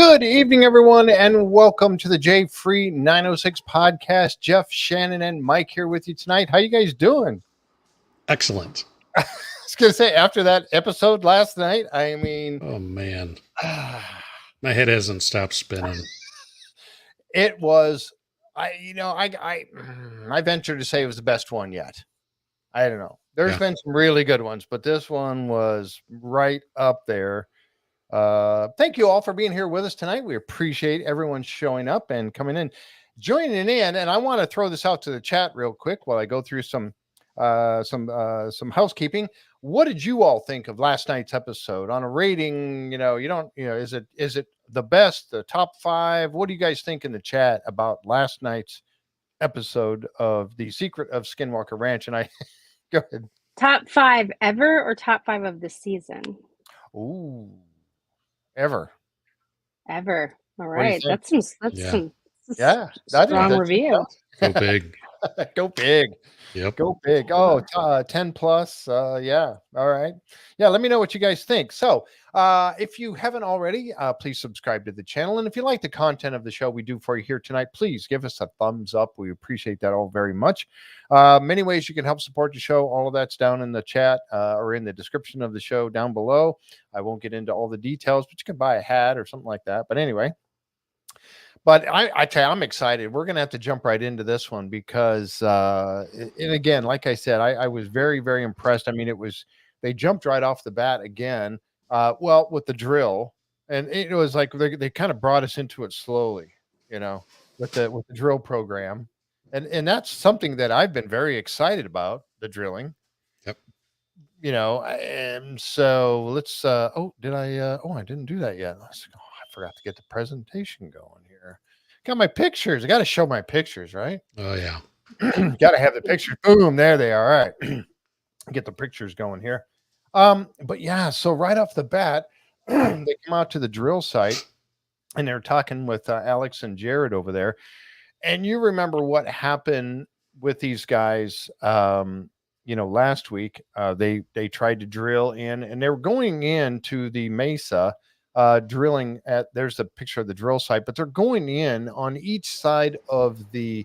Good evening, everyone, and welcome to the J Free 906 podcast. Jeff, Shannon, and Mike here with you tonight. How you guys doing? Excellent. I was going to say, after that episode last night, Oh man, my head hasn't stopped spinning. it was, I venture to say it was the best one yet. I don't know. There's been some really good ones, but this one was right up there. Thank you all for being here with us tonight. We appreciate everyone showing up and coming in, joining in. And I want to throw this out to the chat real quick while I go through some housekeeping. What did you all think of last night's episode on a rating? Is it the best, the top 5? What do you guys think in the chat about last night's episode of The Secret of Skinwalker Ranch? And I go ahead. Top 5 ever or top 5 of the season? Ooh. Ever. All right. That's some strong review. Go big. Go big. Yep. Go big. Oh, 10 plus. Yeah. All right. Yeah. Let me know what you guys think. So if you haven't already, please subscribe to the channel. And if you like the content of the show we do for you here tonight, please give us a thumbs up. We appreciate that all very much. Many ways you can help support the show. All of that's down in the chat or in the description of the show down below. I won't get into all the details, but you can buy a hat or something like that. But anyway. But I tell you, I'm excited. We're going to have to jump right into this one because, and again, like I said, I was very, very impressed. I mean, they jumped right off the bat again, with the drill. And it was like they kind of brought us into it slowly, with the drill program. And that's something that I've been very excited about, the drilling. Yep. And so let's, I didn't do that yet. I forgot to get the presentation going here. Got my pictures. I got to show my pictures, right? Oh yeah. Got to have the pictures. Boom, there they are. All right. Get the pictures going here. But yeah, so right off the bat, they come out to the drill site and they're talking with Alex and Jared over there. And you remember what happened with these guys last week. They tried to drill in and they were going into the mesa. Drilling there's a picture of the drill site, but they're going in on each side of the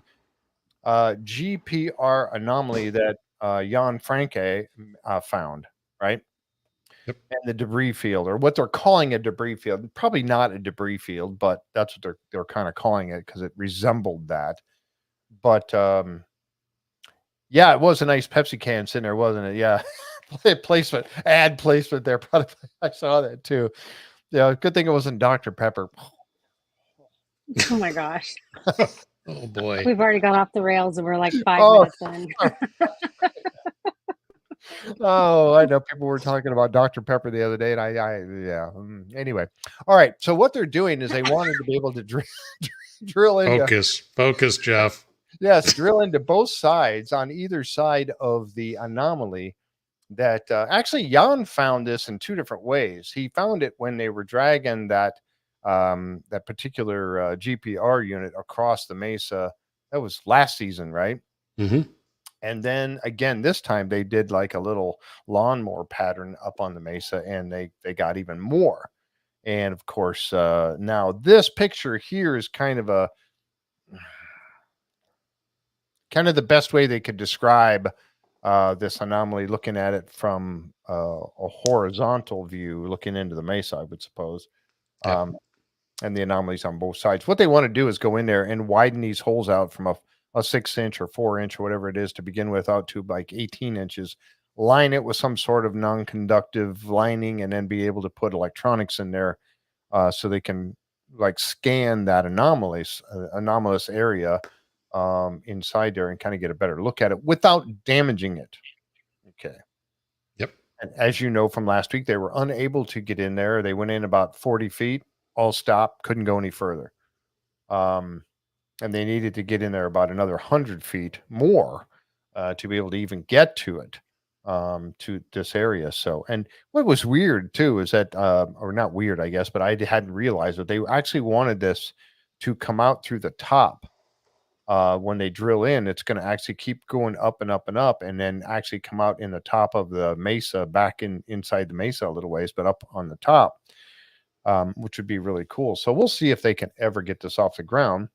GPR anomaly that Jan Franke found, right? Yep. And the debris field, or what they're calling a debris field, probably not a debris field, but that's what they're kind of calling it because it resembled that. But yeah, it was a nice Pepsi can sitting there, wasn't it? Yeah, ad placement there. Probably I saw that too. Yeah, good thing it wasn't Dr. Pepper. Oh my gosh. Oh boy. We've already gone off the rails and we're like 5 minutes in. Oh, I know people were talking about Dr. Pepper the other day, and anyway. All right. So what they're doing is they wanted to be able to drill into Focus, Jeff. Yes, drill into both sides on either side of the anomaly. That actually Jan found this in 2 different ways. He found it when they were dragging that particular GPR unit across the mesa. That was last season, right? Mm-hmm. And then again, this time they did like a little lawnmower pattern up on the mesa, and they got even more. And of course, now this picture here is kind of the best way they could describe this anomaly, looking at it from a horizontal view, looking into the mesa, I would suppose. Yep. And the anomalies on both sides. What they want to do is go in there and widen these holes out from a 6-inch or 4-inch or whatever it is to begin with out to like 18 inches, line it with some sort of non-conductive lining, and then be able to put electronics in there so they can like scan that anomalous area inside there and kind of get a better look at it without damaging it. Okay. Yep. And as you know from last week, they were unable to get in there. They went in about 40 feet, all stopped, couldn't go any further. And they needed to get in there about another 100 feet more to be able to even get to it, to this area. So, and what was weird too is that, or not weird, I guess, but I hadn't realized that they actually wanted this to come out through the top. When they drill in, it's going to actually keep going up and up and up, and then actually come out in the top of the mesa, back inside the mesa a little ways, but up on the top. which would be really cool. So we'll see if they can ever get this off the ground.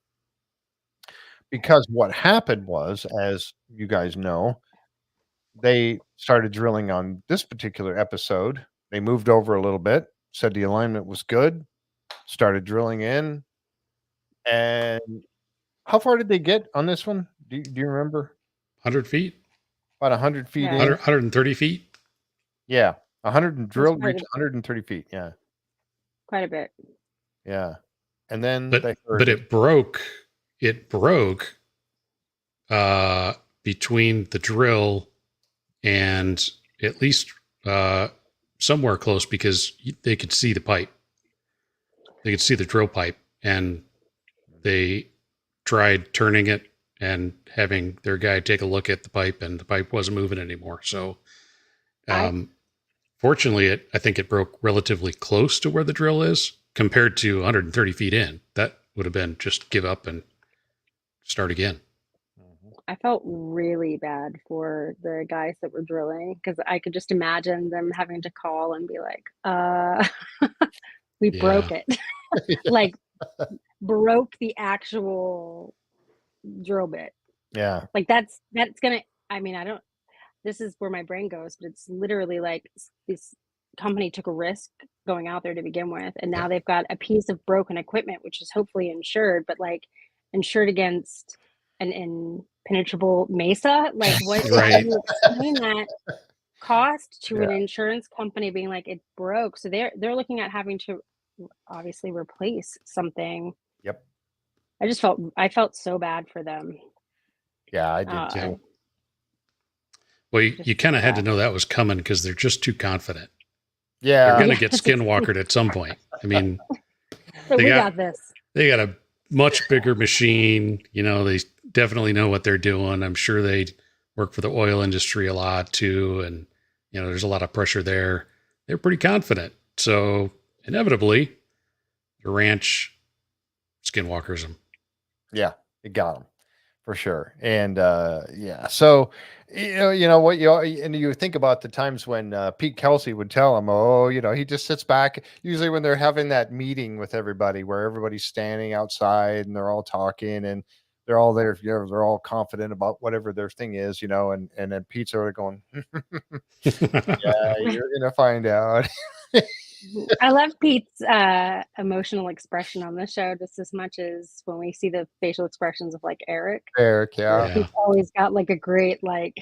Because what happened was, as you guys know, they started drilling on this particular episode. They moved over a little bit, said the alignment was good, started drilling in. And how far did they get on this one? Do you remember? 100 feet, About 100 feet Yeah. in. 130 feet. Yeah. 100 and drilled, quite reached a- 130 feet. Yeah. Quite a bit. Yeah. And then But they heard but it broke. It broke between the drill and at least somewhere close, because they could see the pipe. They could see the drill pipe, and they tried turning it and having their guy take a look at the pipe, and the pipe wasn't moving anymore. So, fortunately, I think it broke relatively close to where the drill is compared to 130 feet in. That would have been just give up and start again. I felt really bad for the guys that were drilling because I could just imagine them having to call and be like, we broke it. Like, broke the actual drill bit. Yeah. Like, that's gonna, I mean, I don't, this is where my brain goes, but it's literally like this company took a risk going out there to begin with, and now they've got a piece of broken equipment, which is hopefully insured, but like insured against an impenetrable mesa. Like, what Right. you explain that cost to Yeah. an insurance company being like it broke, so they're looking at having to obviously replace something. Yep. I felt so bad for them. Yeah, I did too. Well, you Just kind of had to sad. know that was coming because they're just too confident. They're Yeah. going to Yeah, get it's skinwalkered at some point. I mean, So They we got- got this. they got a much bigger machine. You know, they definitely know what they're doing. I'm sure they work for the oil industry a lot too. And, you know, there's a lot of pressure there. They're pretty confident. So inevitably, the ranch skinwalkers them. Yeah, it got him for sure. And yeah, so you know what and you think about the times when Pete Kelsey would tell him, oh, you know, he just sits back. Usually when they're having that meeting with everybody, where everybody's standing outside and they're all talking and they're all there, you know, they're all confident about whatever their thing is, you know, and then Pete's already going, yeah, you're gonna find out. I love Pete's emotional expression on the show just as much as when we see the facial expressions of like Eric. Eric, yeah. Yeah. He's always got like a great like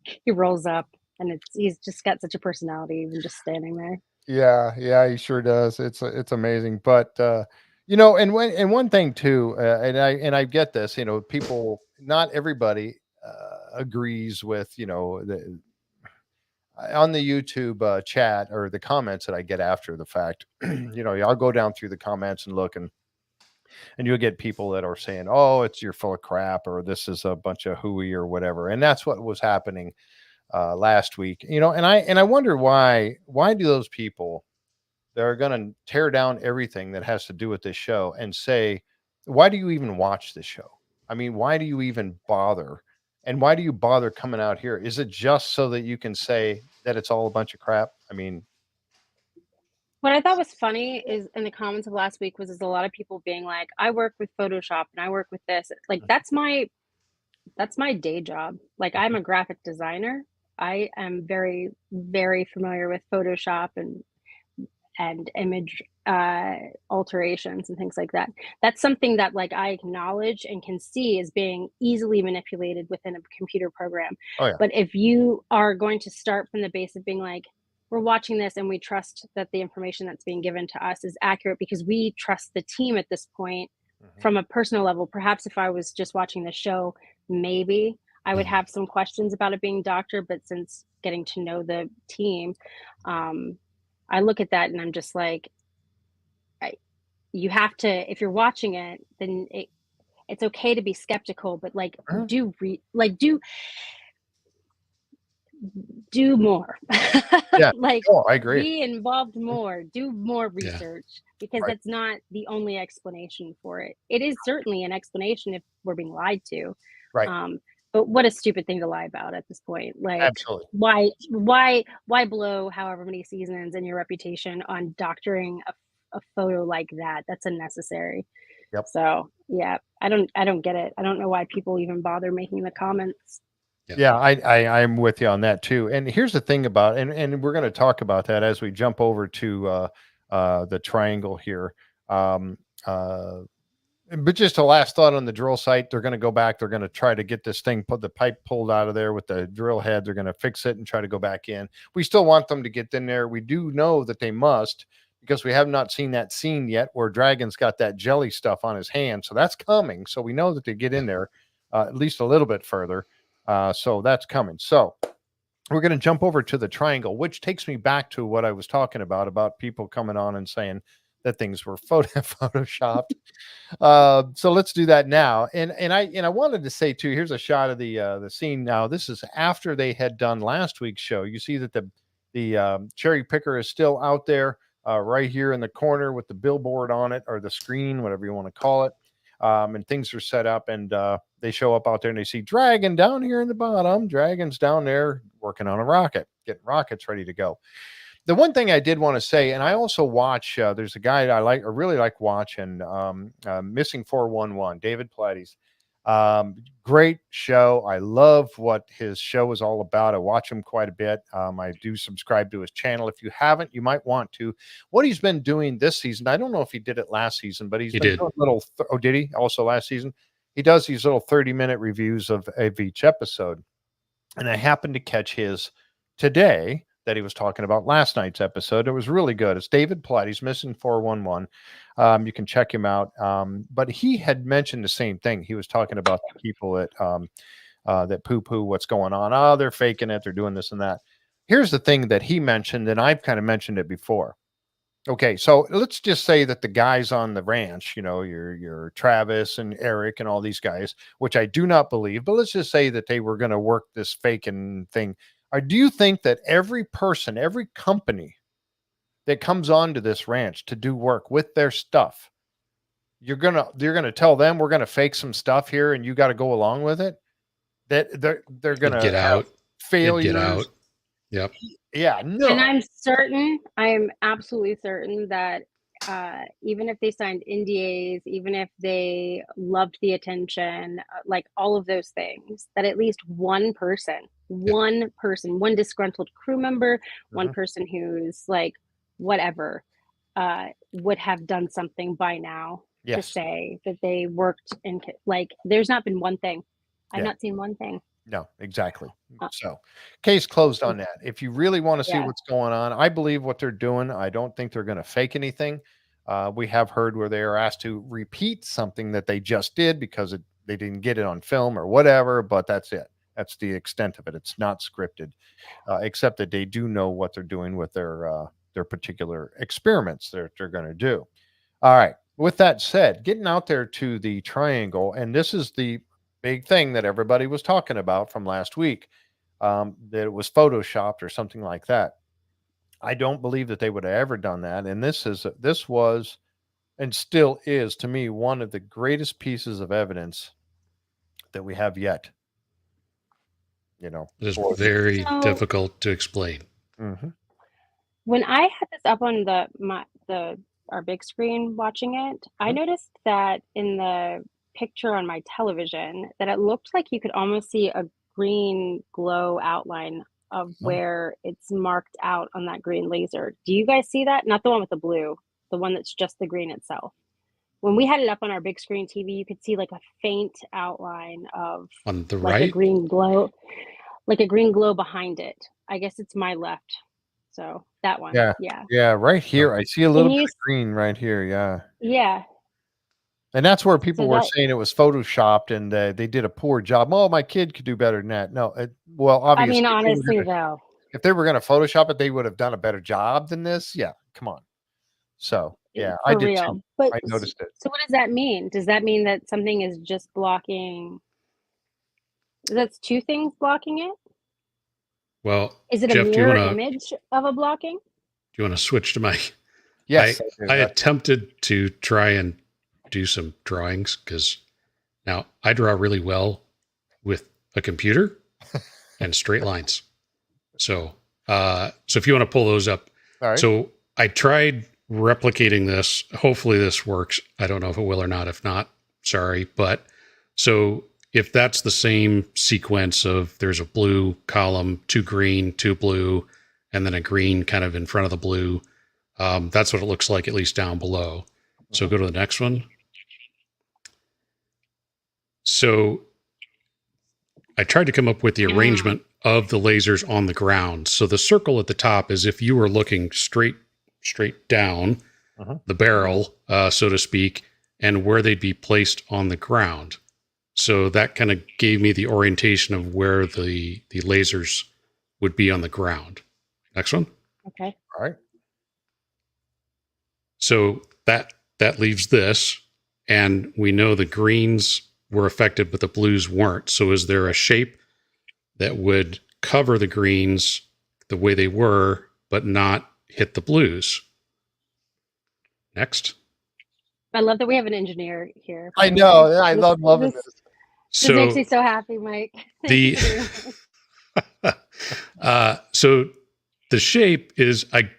he rolls up and he's just got such a personality even just standing there. Yeah, he sure does. It's amazing. But you know, and one thing too, and I get this, you know, people, not everybody agrees with, you know, on the YouTube chat or the comments that I get after the fact. You know, I'll go down through the comments and look, and you'll get people that are saying, "Oh, you're full of crap," or "This is a bunch of hooey," or whatever. And that's what was happening last week. You know, and I wonder why do those people that are going to tear down everything that has to do with this show and say, why do you even watch this show? I mean, why do you even bother? And why do you bother coming out here? Is it just so that you can say that it's all a bunch of crap? I mean, What I thought was funny is in the comments of last week was a lot of people being like, I work with Photoshop and I work with this. Like that's my day job. Like I'm a graphic designer. I am very, very familiar with Photoshop and image alterations and things like that. That's something that like I acknowledge and can see as being easily manipulated within a computer program. oh yeah, But if you are going to start from the base of being like, we're watching this and we trust that the information that's being given to us is accurate because we trust the team at this point from a personal level. Perhaps if I was just watching the show, maybe I would have some questions about it being doctor, but since getting to know the team, I look at that and I'm just like, you have to, if you're watching it, then it's okay to be skeptical, but like do more. Yeah. Like Oh, I agree. be involved more, do more Yeah. research because Right. that's not the only explanation for it. It is certainly an explanation if we're being lied to. Right. But what a stupid thing to lie about at this point. Like Absolutely. why blow however many seasons and your reputation on doctoring a a photo like that. That's unnecessary. Yep. So yeah, I don't get it. I don't know why people even bother making the comments. Yeah, I'm with you on that too. And here's the thing about, and we're going to talk about that as we jump over to the triangle here. Um, uh, but just a last thought on the drill site, they're going to go back. They're going to try to get this thing, put the pipe pulled out of there with the drill head. They're going to fix it and try to go back in. We still want them to get in there. We do know that they must, because we have not seen that scene yet where Dragon's got that jelly stuff on his hand. So that's coming. So we know that they get in there at least a little bit further. So that's coming. So we're going to jump over to the triangle, which takes me back to what I was talking about people coming on and saying that things were photoshopped. So let's do that now. And I wanted to say too, here's a shot of the scene. Now this is after they had done last week's show. You see that the cherry picker is still out there right here in the corner with the billboard on it, or the screen, whatever you want to call it. And things are set up, and they show up out there and they see Dragon down here in the bottom. Dragon's down there working on a rocket, getting rockets ready to go. The one thing I did want to say, and I also watch, there's a guy I really like watching, Missing 411, David Platty's. Great show. I love what his show is all about. I watch him quite a bit. I do subscribe to his channel. If you haven't, you might want to. What he's been doing this season, I don't know if he did it last season, but he did doing little. Oh, did he? Also last season, he does these little 30-minute reviews of each episode, and I happened to catch his today that he was talking about last night's episode. It was really good. It's David Platty's Missing 411. You can check him out. But he had mentioned the same thing. He was talking about the people that poo-poo what's going on. Oh, they're faking it. They're doing this and that. Here's the thing that he mentioned, and I've kind of mentioned it before. Okay, so let's just say that the guys on the ranch, your Travis and Eric and all these guys, which I do not believe, but let's just say that they were going to work this faking thing. Or do you think that every person, every company that comes onto this ranch to do work with their stuff, you're gonna tell them we're gonna fake some stuff here and you got to go along with it? That they're gonna get out, failures. Get out. Yep. Yeah. No. And I am absolutely certain that even if they signed NDAs, even if they loved the attention, like all of those things, that at least one person, one disgruntled crew member, one person who's like, whatever, would have done something by now to say that they worked in, like, there's not been one thing. I've not seen one thing. No, exactly. So case closed on that. If you really want to see what's going on, I believe what they're doing. I don't think they're going to fake anything. We have heard where they are asked to repeat something that they just did because they didn't get it on film or whatever, but that's it. That's the extent of it. It's not scripted, except that they do know what they're doing with their particular experiments that they're going to do. All right. With that said, getting out there to the triangle, and this is the big thing that everybody was talking about from last week, that it was photoshopped or something like that. I don't believe that they would have ever done that. And this was and still is, to me, one of the greatest pieces of evidence that we have yet. It is very difficult to explain. Mm-hmm. When I had this up on our big screen watching it, I noticed that in the picture on my television that it looked like you could almost see a green glow outline of where it's marked out on that green laser. Do you guys see that? Not the one with the blue, the one that's just the green itself. When we had it up on our big screen TV, you could see like a faint outline of on the like right, a green glow behind it. I guess it's my left. So that one. Yeah. Right here. I see a little bit of green right here. Yeah. And that's where people were saying it was photoshopped and they did a poor job. Oh, my kid could do better than that. No, obviously. I mean, honestly, though. If they were going to Photoshop it, they would have done a better job than this. Yeah, come on. So, I did too. But I noticed it. So what does that mean? Does that mean that something is just blocking? That's two things blocking it? Well, is it Jeff, a mirror image of a blocking? Do you want to switch to my... Yes. I attempted to try and do some drawings because now I draw really well with a computer and straight lines. So if you want to pull those up. All right. So I tried replicating this. Hopefully this works. I don't know if it will or not. If not, sorry. But so if that's the same sequence of there's a blue column, 2 green, 2 blue, and then a green kind of in front of the blue, that's what it looks like, at least down below. So go to the next one. So I tried to come up with the arrangement of the lasers on the ground. So the circle at the top is if you were looking straight down the barrel, so to speak, and where they'd be placed on the ground. So that kind of gave me the orientation of where the lasers would be on the ground. Next one. Okay. All right. So that leaves this, and we know the greens were affected, but the blues weren't. So is there a shape that would cover the greens the way they were, but not hit the blues? Next. I love that we have an engineer here. I know. I love loving this. This makes me so happy, Mike. So the shape is, I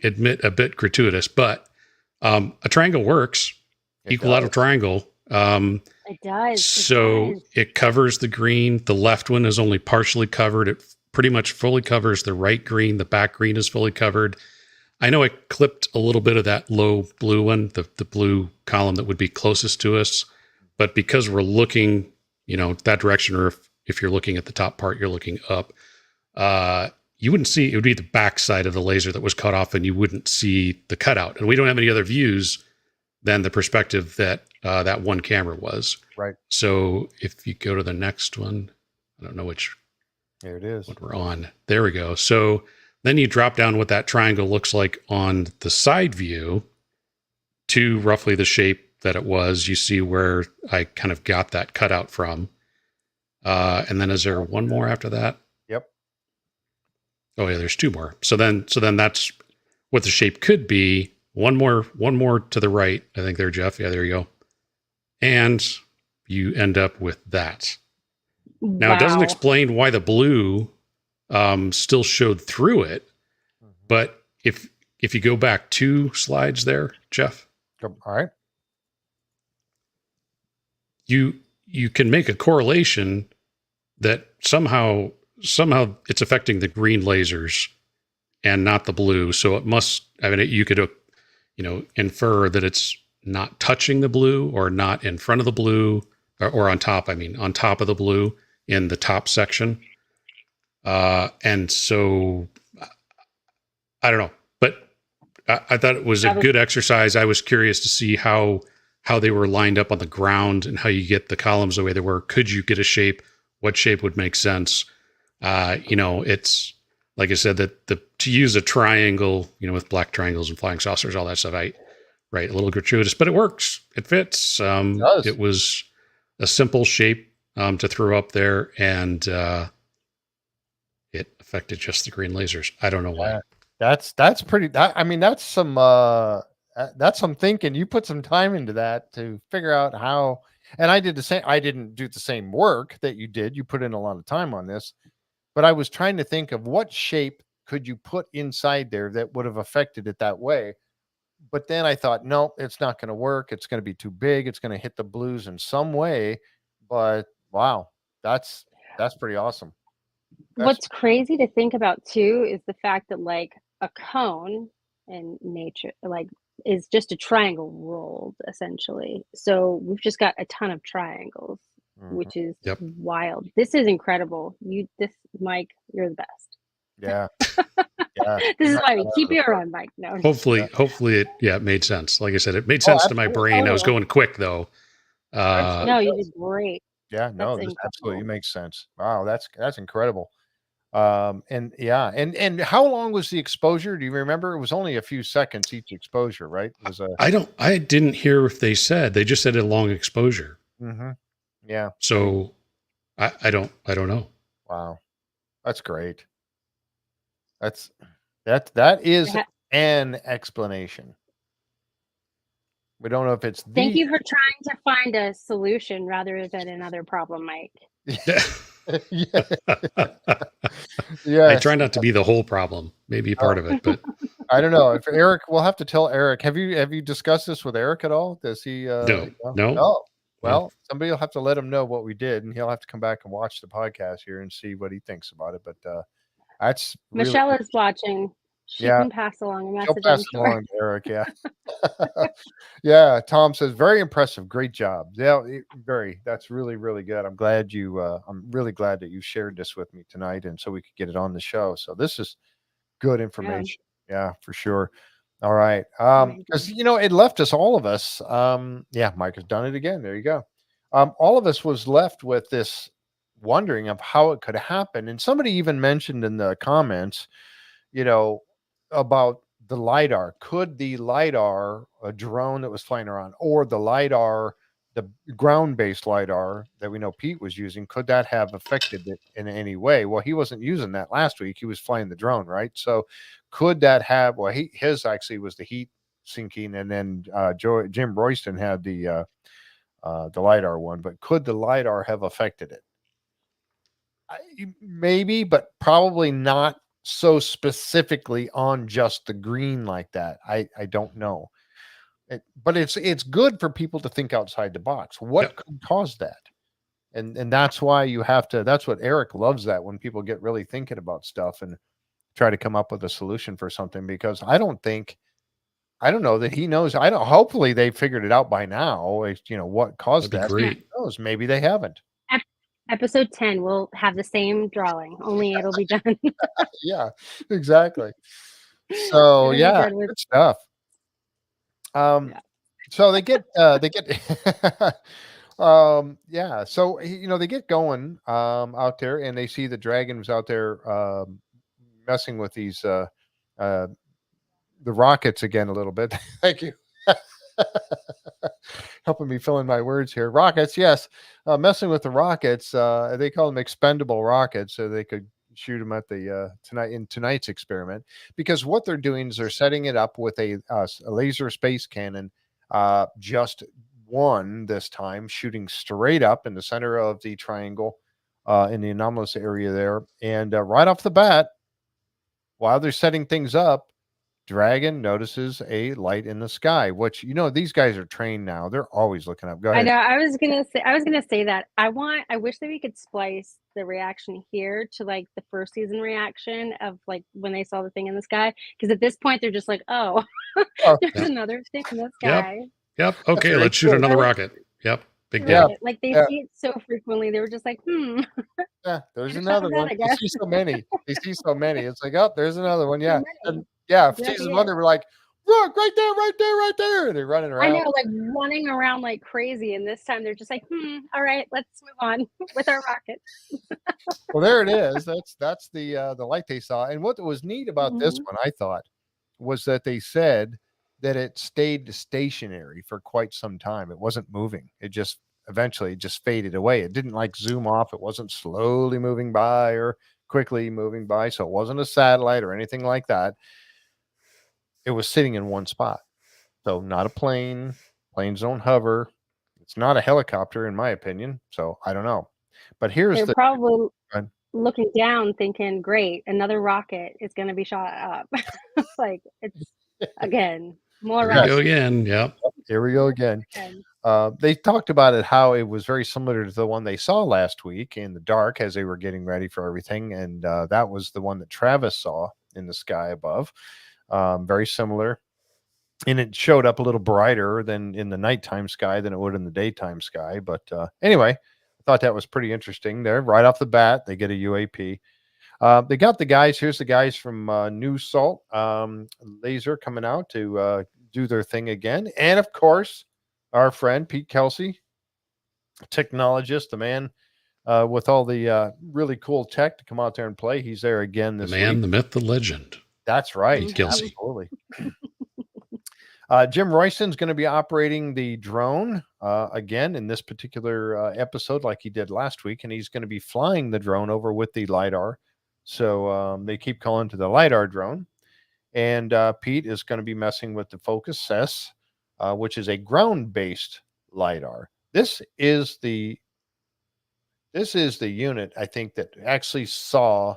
admit, a bit gratuitous, but a triangle works. Equilateral triangle. It does. So it covers the green. The left one is only partially covered. It pretty much fully covers the right green. The back green is fully covered. I know I clipped a little bit of that low blue one, the blue column that would be closest to us. But because we're looking, that direction, or if you're looking at the top part, you're looking up, you wouldn't see, it would be the back side of the laser that was cut off, and you wouldn't see the cutout. And we don't have any other views than the perspective that that one camera was. Right. So if you go to the next one, I don't know which. There it is. What we're on. There we go. So then you drop down what that triangle looks like on the side view to roughly the shape that it was. You see where I kind of got that cutout from. And then is there one more after that? Yep. Oh yeah, there's 2 more. So then that's what the shape could be. One more to the right. I think there, Jeff. Yeah, there you go. And you end up with that. Now, it doesn't explain why the blue still showed through it. But if you go back 2 slides there, Jeff. All right. You can make a correlation that somehow it's affecting the green lasers and not the blue. So it must, you could, infer that it's not touching the blue, or not in front of the blue, or on top of the blue in the top section. And so I don't know, but I thought it was a good exercise. I was curious to see how they were lined up on the ground and how you get the columns the way they were. Could you get a shape? What shape would make sense? It's like I said, that to use a triangle, with black triangles and flying saucers, all that stuff, right, a little gratuitous, but it works. It fits. It was a simple shape to throw up there, and it affected just the green lasers. I don't know why. That's pretty. That's some thinking. You put some time into that to figure out how. And I did the same. I didn't do the same work that you did. You put in a lot of time on this, but I was trying to think of what shape could you put inside there that would have affected it that way. But then I thought, no, it's not going to work. It's going to be too big. It's going to hit the blues in some way. But wow, that's pretty awesome. What's crazy to think about too is the fact that like a cone in nature, like, is just a triangle rolled essentially. So we've just got a ton of triangles, which is wild. This is incredible. Mike, you're the best. Yeah. This is why we keep you around, Mike. No. Hopefully it made sense. Like I said, it made sense to my brain. I was going quick though. No, you did great. Yeah, no, this absolutely makes sense. Wow, that's incredible. And how long was the exposure? Do you remember? It was only a few seconds each exposure, right? It was I didn't hear if they said. They just said a long exposure. Mm-hmm. Yeah. So I don't know. Wow, that's great. That is an explanation. We don't know if it's. Thank you for trying to find a solution rather than another problem, Mike. Yeah. I Yes. try not to be the whole problem. Maybe a part of it, but I don't know if Eric. We'll have to tell Eric. Have you discussed this with Eric at all? Does he? no, No. no, Oh, no. well, somebody will have to let him know what we did, and he'll have to come back and watch the podcast here and see what he thinks about it. But that's really, Michelle is watching. She yeah. can pass along a She'll message, pass I'm it sure. along to Eric. Yeah. Yeah. Tom says very impressive. Great job. Yeah. Very. That's really, really good. I'm glad you. I'm really glad that you shared this with me tonight, and so we could get it on the show. So this is good Yeah, information. Yeah, for sure. All right. Because amazing. it left us, all of us. Yeah, Mike has done it again. There you go. All of us was left with this wondering of how it could happen. And somebody even mentioned in the comments, you know, about the LiDAR. Could the LiDAR, a drone that was flying around, or the LiDAR, the ground based LiDAR that we know Pete was using, could that have affected it in any way? Well, he wasn't using that last week. He was flying the drone, right? So could that have, well, his actually was the heat sinking, and then Jim Royston had the LiDAR one, but could the LiDAR have affected it? Maybe, but probably not so specifically on just the green like that. I don't know. But it's good for people to think outside the box. What Yep. could cause that? And that's why you have to. That's what Eric loves, that when people get really thinking about stuff and try to come up with a solution for something, because I don't know that he knows. I don't. Hopefully they figured it out by now. What caused That'd be that. Yeah. great. Who knows? Maybe they haven't. Episode 10 will have the same drawing, only it'll be done. Yeah, exactly. So It'll be yeah, done with, good stuff. yeah. So they get yeah. So they get going out there, and they see the dragons out there messing with these uh the rockets again a little bit. Thank you. Helping me fill in my words here. Rockets, yes. Messing with the rockets. They call them expendable rockets, so they could shoot them at the tonight's experiment. Because what they're doing is they're setting it up with a laser space cannon, just one this time, shooting straight up in the center of the triangle, in the anomalous area there, and right off the bat, while they're setting things up, Dragon notices a light in the sky, which these guys are trained now. They're always looking up. Go I ahead. know. I was gonna say that. I wish that we could splice the reaction here to like the first season reaction of like when they saw the thing in the sky. Because at this point they're just like, oh, Oh, there's Yep. another thing in the Yep. sky. Yep. that's Okay, very let's shoot cool. another Right? rocket. Yep. Big Yeah, deal. Right. Like they yeah, see it so frequently, they were just like, yeah. There's gotta shot another that, one. I They guess. see so many. They see so many. It's like, oh, there's another one. Too Yeah, many. and yeah. Could that Season be one, it? they were like, look, right there, right there, right there. And they're running I around. know, like running around like crazy, and this time they're just like, all right, let's move on with our rocket. Well, there it is. That's the light they saw. And what was neat about this Mhm. one, I thought, was that they said that it stayed stationary for quite some time. It wasn't moving. It just eventually just faded away. It didn't like zoom off. It wasn't slowly moving by or quickly moving by. So it wasn't a satellite or anything like that. It was sitting in one spot. So not a plane. Planes don't hover. It's not a helicopter, in my opinion. So I don't know. But here's They're the probably uh, looking down, thinking, "Great, another rocket is going to be shot up." Like it's again more Here we go rockets. again. Yep. here we go again. Again. They talked about it, how it was very similar to the one they saw last week in the dark as they were getting ready for everything. And that was the one that Travis saw in the sky above. Very similar. And it showed up a little brighter than in the nighttime sky than it would in the daytime sky. But anyway, I thought that was pretty interesting there. Right off the bat, they get a UAP. They got the guys. Here's the guys from New Salt Laser coming out to do their thing again. And of course, our friend Pete Kelsey, technologist, the man with all the really cool tech to come out there and play. He's there again The this man, week. the myth, the legend. That's right. Pete Kelsey. Absolutely. Jim Royston's going to be operating the drone again in this particular episode, like he did last week, and he's going to be flying the drone over with the LiDAR. So they keep calling to the LiDAR drone. And Pete is going to be messing with the Focus S, which is a ground-based LiDAR. This is This is the unit I think that actually saw.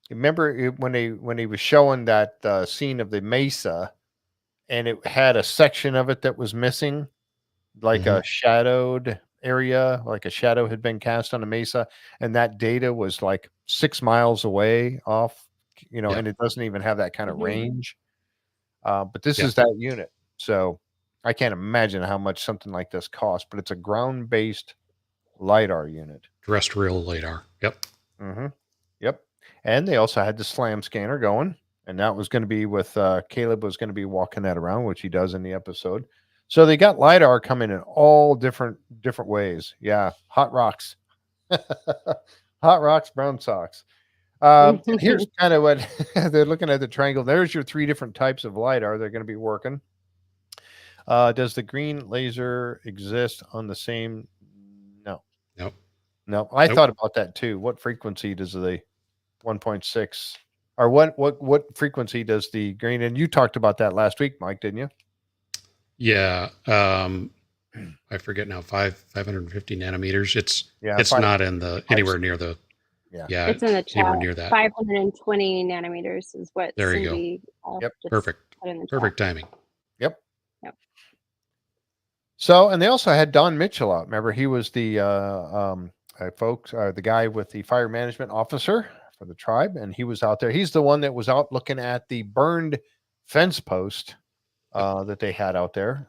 Remember when he was showing that scene of the mesa, and it had a section of it that was missing, like a shadowed area, like a shadow had been cast on a mesa, and that data was like 6 miles away off, Yeah. and it doesn't even have that kind of Mhm. range. But this Yeah. is that unit, so I can't imagine how much something like this costs. But it's a ground-based LiDAR unit. Terrestrial LiDAR. Yep. Mm-hmm. Yep. And they also had the slam scanner going, and that was going to be with Caleb was going to be walking that around, which he does in the episode. So they got LiDAR coming in all different ways. Yeah, hot rocks, hot rocks, brown socks. And here's kind of what they're looking at the triangle. There's your 3 different types of LiDAR they're going to be working. Does the green laser exist on the same? No, Nope. no. I Nope. thought about that too. What frequency does the 1.6 or what frequency does the green? And you talked about that last week, Mike, didn't you? Yeah. I forget now. 550 nanometers. It's not in the anywhere near the. Yeah. It's in the chat. Anywhere near that. 520 nanometers is what There you Cindy. Yep. Perfect. Put in the Perfect chat. timing. Yep. Yep. So, and they also had Don Mitchell out. Remember, he was the the guy with the fire management officer for the tribe, and he was out there. He's the one that was out looking at the burned fence post that they had out there.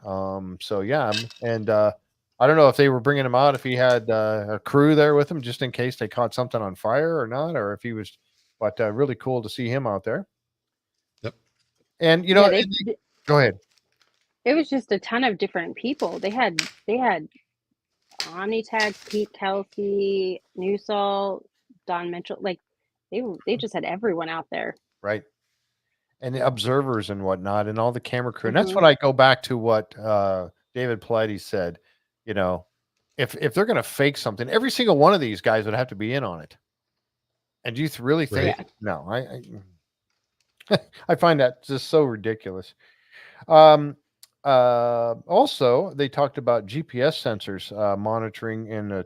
So yeah, and I don't know if they were bringing him out, if he had a crew there with him just in case they caught something on fire or not, or if he was. But really cool to see him out there. Yep. And go ahead. It was just a ton of different people. They had Omnitag, Pete Kelsey, Newsall, Don Mitchell. Like they just had everyone out there. Right. And the observers and whatnot, and all the camera crew. And that's when I go back to what David Pilates said. If they're going to fake something, every single one of these guys would have to be in on it. And do you really think? Right. No, I find that just so ridiculous. Also, they talked about GPS sensors monitoring in the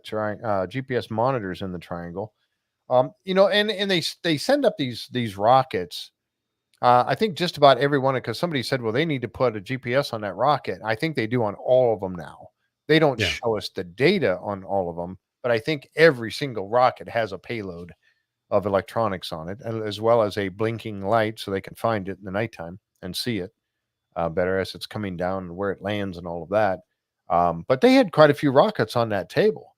GPS monitors in the triangle. And they send up these rockets. I think just about every one, because somebody said, well, they need to put a GPS on that rocket. I think they do on all of them now. They don't show us the data on all of them, but I think every single rocket has a payload of electronics on it, as well as a blinking light so they can find it in the nighttime and see it better as it's coming down and where it lands and all of that. But they had quite a few rockets on that table.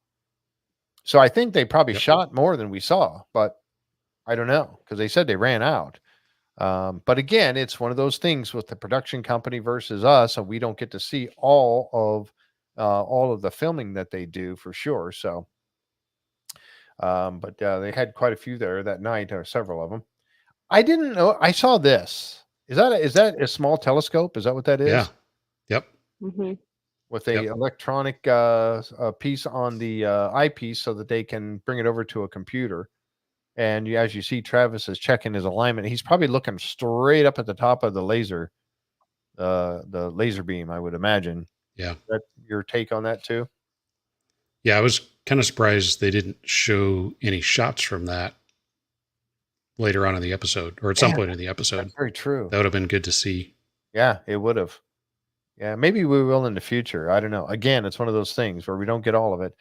So I think they probably shot more than we saw, but I don't know, because they said they ran out. But again, it's one of those things with the production company versus us, and we don't get to see all of the filming that they do for sure. So, but they had quite a few there that night, or several of them. I didn't know. I saw this. Is that a small telescope? Is that what that is? Yeah. Yep. Mm-hmm. With a electronic piece on the eyepiece, so that they can bring it over to a computer. And as you see, Travis is checking his alignment. He's probably looking straight up at the top of the laser beam, I would imagine. Yeah. Is that your take on that too? Yeah, I was kind of surprised they didn't show any shots from that later on in the episode, or at some point in the episode. That's very true. That would have been good to see. Yeah, it would have. Yeah, maybe we will in the future. I don't know. Again, it's one of those things where we don't get all of it.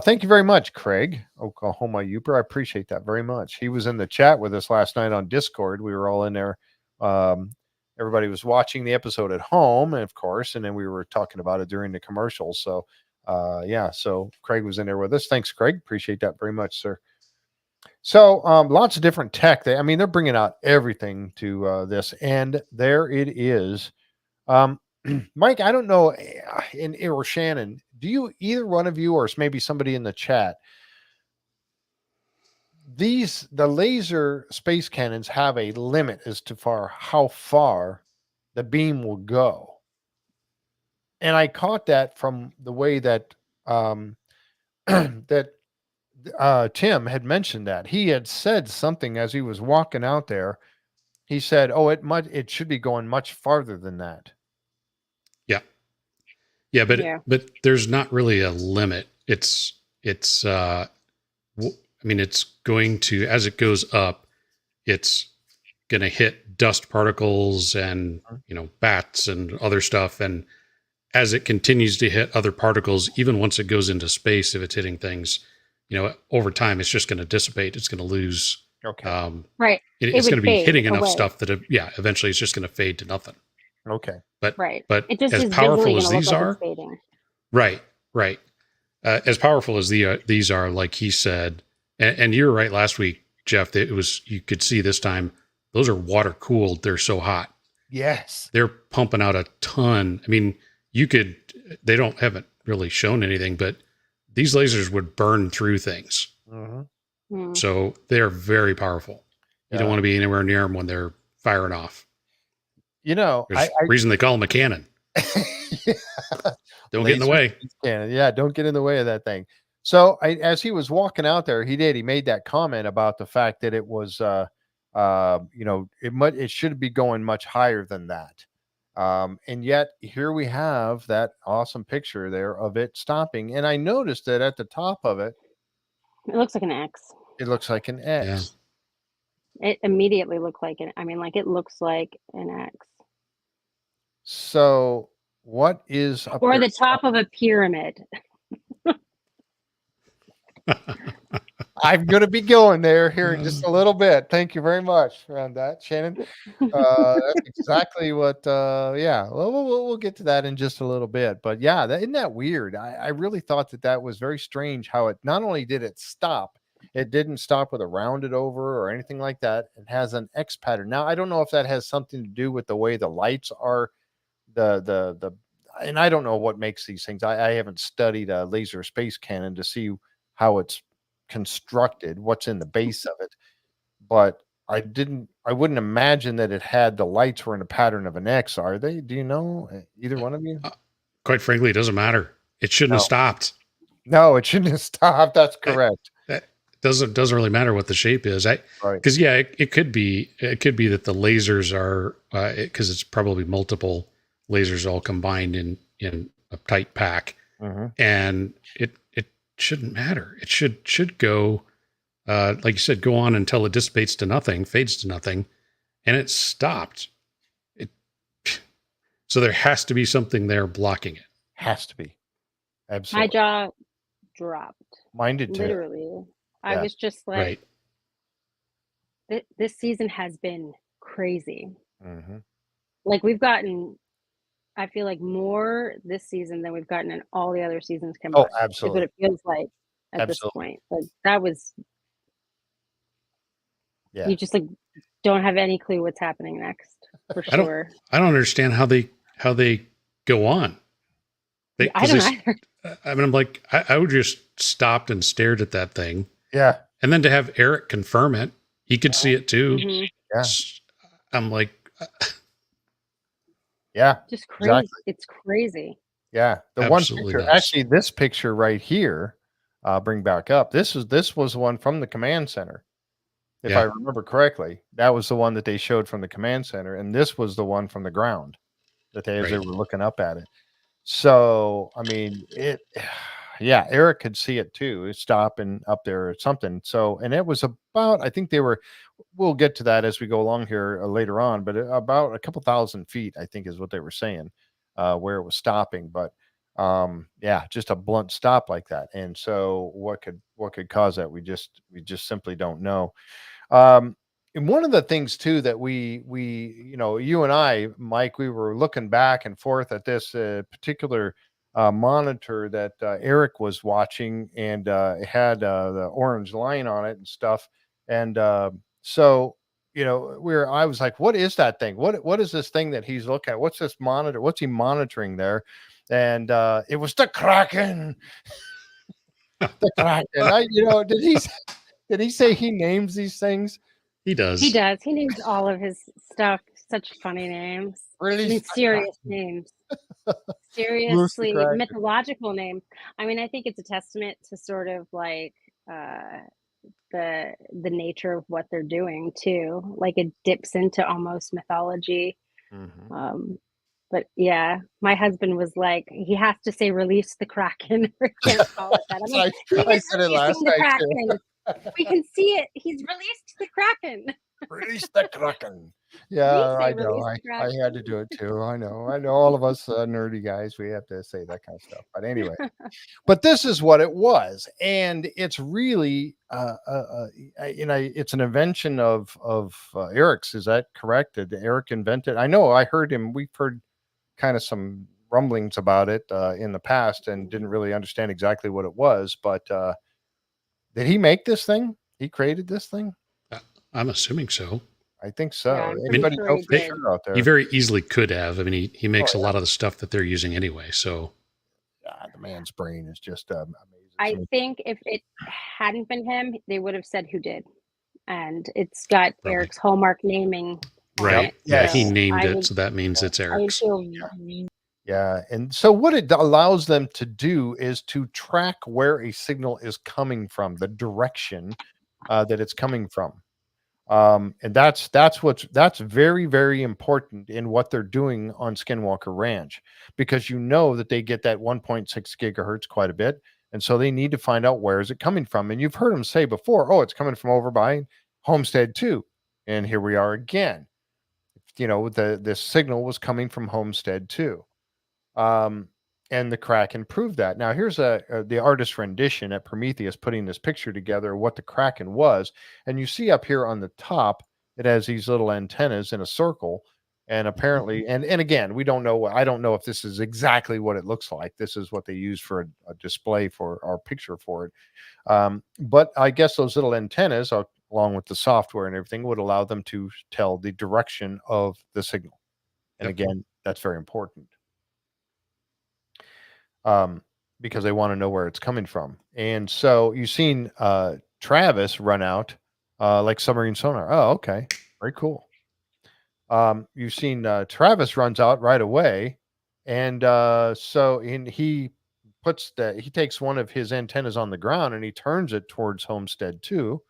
Thank you very much, Craig, Oklahoma Youper. I appreciate that very much. He was in the chat with us last night on Discord. We were all in there. Everybody was watching the episode at home, of course, and then we were talking about it during the commercials. So, so Craig was in there with us. Thanks, Craig. Appreciate that very much, sir. So, lots of different tech. They're bringing out everything to this, and there it is. Mike, I don't know, or Shannon, do you, either one of you, or maybe somebody in the chat, the laser space cannons have a limit as to how far the beam will go. And I caught that from the way that that Tim had mentioned that. He had said something as he was walking out there. He said, "Oh, it should be going much farther than that." Yeah, but there's not really a limit. It's I mean, it's going to, as it goes up, it's going to hit dust particles and, bats and other stuff. And as it continues to hit other particles, even once it goes into space, if it's hitting things, over time, it's just going to dissipate. It's going to lose. Okay. Right. It's going to be hitting enough away. stuff that, eventually it's just going to fade to nothing. Okay. But it just as is powerful as these like are, right. As powerful as these are, like he said, and you were right last week, Jeff, that you could see this time, those are water cooled. They're so hot. Yes. They're pumping out a ton. I mean, they haven't really shown anything, but these lasers would burn through things. Mm-hmm. So they're very powerful. You don't want to be anywhere near them when they're firing off. There's a reason they call them a cannon. Don't get in the way. Cannon. Yeah, don't get in the way of that thing. So as he was walking out there, he made that comment about the fact that it was, it should be going much higher than that. And yet here we have that awesome picture there of it stopping. And I noticed that at the top of it, it looks like an X. It looks like an X. Yeah. It immediately looked like it. I mean, like it looks like an X. So what is up or there? The top of a pyramid? I'm going to be going there here in just a little bit. Thank you very much around that, Shannon. That's exactly what. We'll get to that in just a little bit. But yeah, isn't that weird? I really thought that was very strange. How it not only did it stop, it didn't stop with a rounded over or anything like that. It has an X pattern. Now I don't know if that has something to do with the way the lights are. And I don't know what makes these things. I haven't studied a laser space cannon to see how it's constructed, what's in the base of it, but I wouldn't imagine that it had the lights were in a pattern of an X. Are they? Do you know, either one of you? Quite frankly, it doesn't matter. It shouldn't have stopped. No, it shouldn't have stopped. That's correct. That doesn't really matter what the shape is. Because it could be that the lasers are because it's probably multiple lasers all combined in a tight pack, and it shouldn't matter. It should go, like you said, go on until it dissipates to nothing, fades to nothing, and it stopped. So there has to be something there blocking it. Has to be. Absolutely. My jaw dropped. Mine did too. Literally. I was just like, this season has been crazy. Like we've gotten, I feel like, more this season than we've gotten in all the other seasons combined. Oh, absolutely. Is what it feels like at this point. Like that was, you just like don't have any clue what's happening next for sure. I don't understand how they go on. I don't either. I mean, I'm like, I would just stopped and stared at that thing. Yeah. And then to have Eric confirm it, he could see it too. Yeah. I'm like, just crazy. Exactly. It's crazy. Yeah. The one picture, actually, this picture right here, bring back up. This was one from the command center. If I remember correctly, that was the one that they showed from the command center. And this was the one from the ground that as they were looking up at it. So, I mean, Eric could see it too. It's stopping up there or something. So, and it was about, I think we'll get to that as we go along here later on, but about a couple thousand feet, I think is what they were saying, where it was stopping. But just a blunt stop like that. And so what could cause that? We just simply don't know. And one of the things too that we you and I, Mike, we were looking back and forth at this particular monitor that Eric was watching, and it had the orange line on it and stuff. And so I was like, what is that thing? What is this thing that he's looking at? What's this monitor? What's he monitoring there? And it was the Kraken. The Kraken. Did he say he names these things? He does. He does. He names all of his stuff such funny names. Really? I mean, serious names. Seriously mythological names. I mean, I think it's a testament to sort of like the nature of what they're doing too. Like it dips into almost mythology. But yeah, my husband was like, he has to say release the Kraken. Or can't call it that. I'm like, I said it last night too. We can see it. He's released the Kraken. Release the Kraken. We Yeah, say I know. release the I Kraken. had to do it too. I know. All of us nerdy guys, we have to say that kind of stuff. But anyway, but this is what it was, and it's really, it's an invention of Eric's. Is that correct? Did Eric invent it? I know. I heard him. We've heard kind of some rumblings about it in the past, and didn't really understand exactly what it was. But did he make this thing? He created this thing? I'm assuming so. I think so. Yeah, I'm Anybody sure know he for did. sure out there? He very easily could have. I mean, he makes Oh, a lot of the stuff that they're using anyway. So the man's brain is just amazing. I think if it hadn't been him, they would have said who did. And it's got Probably. Eric's hallmark naming on right, it. yeah, Yes. he So named I it, would- so that means it's I would Eric's. feel Yeah. And so what it allows them to do is to track where a signal is coming from, the direction that it's coming from. And that's very, very important in what they're doing on Skinwalker Ranch, because you know that they get that 1.6 gigahertz quite a bit. And so they need to find out where is it coming from. And you've heard them say before, oh, it's coming from over by Homestead too. And here we are again. You know, this signal was coming from Homestead too. And the Kraken proved that. Now here's the artist rendition at Prometheus putting this picture together of what the Kraken was, and you see up here on the top it has these little antennas in a circle, and apparently, and again, we don't know. I don't know if this is exactly what it looks like. This is what they use for a display for our picture for it. But I guess those little antennas, along with the software and everything, would allow them to tell the direction of the signal. And Yep. again, that's very important. Because they want to know where it's coming from. And so you've seen Travis run out like submarine sonar. Oh, okay. Very cool. You've seen Travis runs out right away. And he takes one of his antennas on the ground and he turns it towards Homestead too.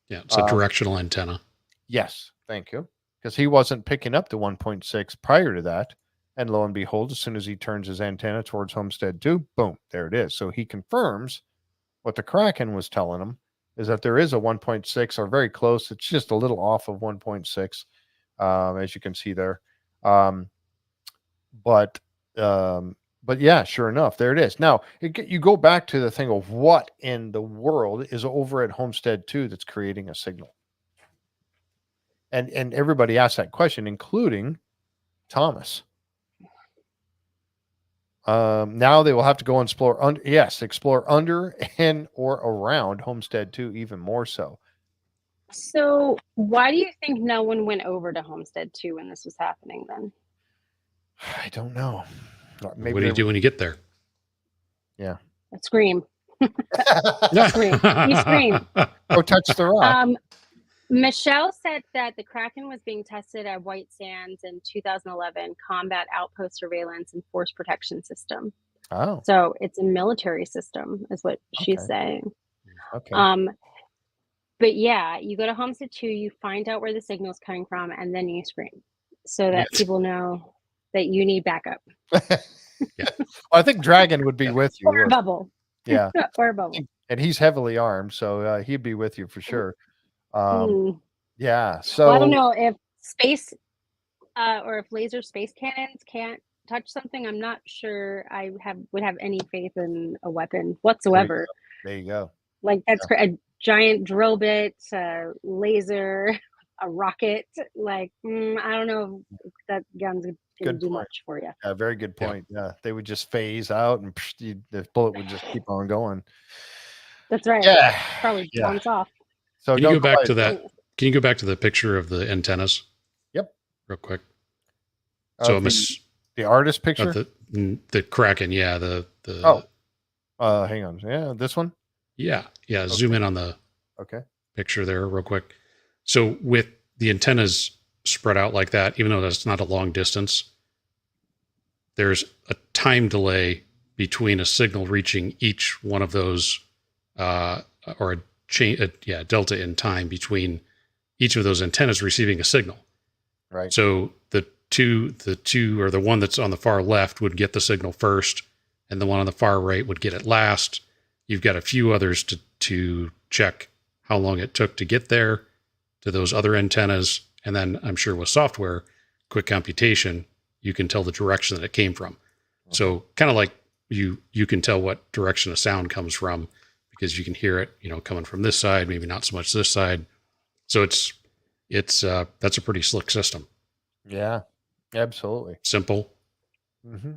Yeah, it's a directional antenna. Yes, thank you. Because he wasn't picking up the 1.6 prior to that. And lo and behold, as soon as he turns his antenna towards Homestead 2, boom, there it is. So he confirms what the Kraken was telling him, is that there is a 1.6 or very close. It's just a little off of 1.6, as you can see there. But yeah, sure enough, there it is. Now, you go back to the thing of what in the world is over at Homestead 2 that's creating a signal. And everybody asked that question, including Thomas. Now they will have to go and explore under and or around Homestead 2 even more so. So why do you think no one went over to Homestead 2 when this was happening then? I don't know. Maybe what do you do when you get there? Yeah. Scream. Scream. You scream. Go touch the rock. Michelle said that the Kraken was being tested at White Sands in 2011 Combat Outpost Surveillance and Force Protection System. Oh. So it's a military system is what she's saying. Okay. But yeah, you go to Homestead 2, you find out where the signal's coming from, and then you scream so that people know that you need backup. Yeah. Well, I think Dragon would be with you. Or a bubble. Yeah. Or a bubble. And he's heavily armed, so he'd be with you for sure. Yeah. So well, I don't know if space or if laser space cannons can't touch something. I'm not sure I would have any faith in a weapon whatsoever. There you go. Like that's a giant drill bit, laser, a rocket. Like I don't know if that gun's gonna do much for you. Yeah, very good point. Yeah, they would just phase out, and the bullet would just keep on going. That's right. Yeah, probably bounce off. So can you go back to that? Can you go back to the picture of the antennas? Yep. Real quick. So the artist picture, the Kraken, yeah. The hang on, yeah, this one. Yeah. Okay. Zoom in on the picture there, real quick. So with the antennas spread out like that, even though that's not a long distance, there's a time delay between a signal reaching each one of those, or a delta in time between each of those antennas receiving a signal. Right. So the two or the one that's on the far left would get the signal first, and the one on the far right would get it last. You've got a few others to check how long it took to get there to those other antennas. And then I'm sure with software, quick computation, you can tell the direction that it came from. So kind of like you can tell what direction a sound comes from because you can hear it, coming from this side, maybe not so much this side. So it's that's a pretty slick system. Yeah, absolutely. Simple. Mm-hmm.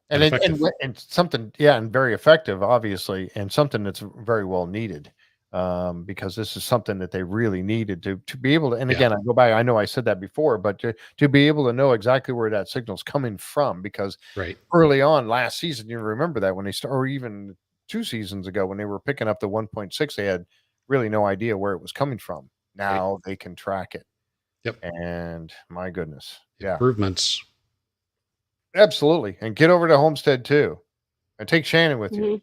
And effective. And something, yeah, and very effective, obviously, and something that's very well needed, because this is something that they really needed to be able to. And again, I go back. I know I said that before, but to be able to know exactly where that signal's coming from, because early on last season, you remember that when they started, or even 2 seasons ago when they were picking up the 1.6, they had really no idea where it was coming from. Now they can track it. Yep. And my goodness, improvements. Absolutely. And get over to Homestead too. And take Shannon with you.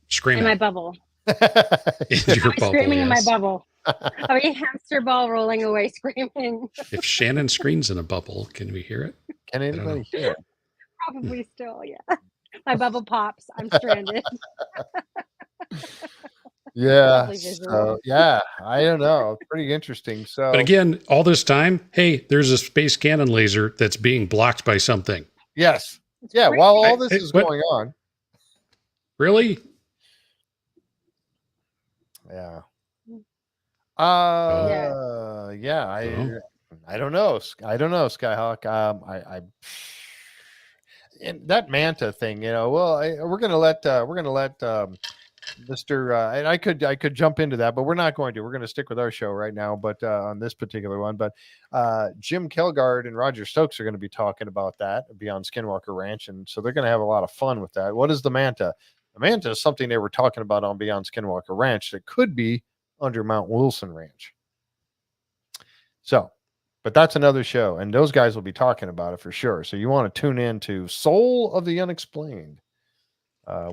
Scream in my bubble. In your bubble, screaming in my bubble. I'll be a hamster ball rolling away screaming. If Shannon screams in a bubble, can we hear it? Can anybody hear it? Probably still, yeah. My bubble pops. I'm stranded. Yeah. So, yeah. I don't know. Pretty interesting. So, but again, all this time, hey, there's a space cannon laser that's being blocked by something. Yes. Yeah. While all this is going on. Really? Yeah. Yeah. I don't know. Skyhawk. And that manta thing, we're gonna let Mr. And I could jump into that, but we're not going to. We're going to stick with our show right now, but on this particular one. But Jim Kelgard and Roger Stokes are going to be talking about that beyond Skinwalker Ranch, and so they're going to have a lot of fun with that. What is the manta? The manta is something they were talking about on Beyond Skinwalker Ranch that could be under Mount Wilson Ranch. So, but that's another show, and those guys will be talking about it for sure. So you want to tune in to Soul of the Unexplained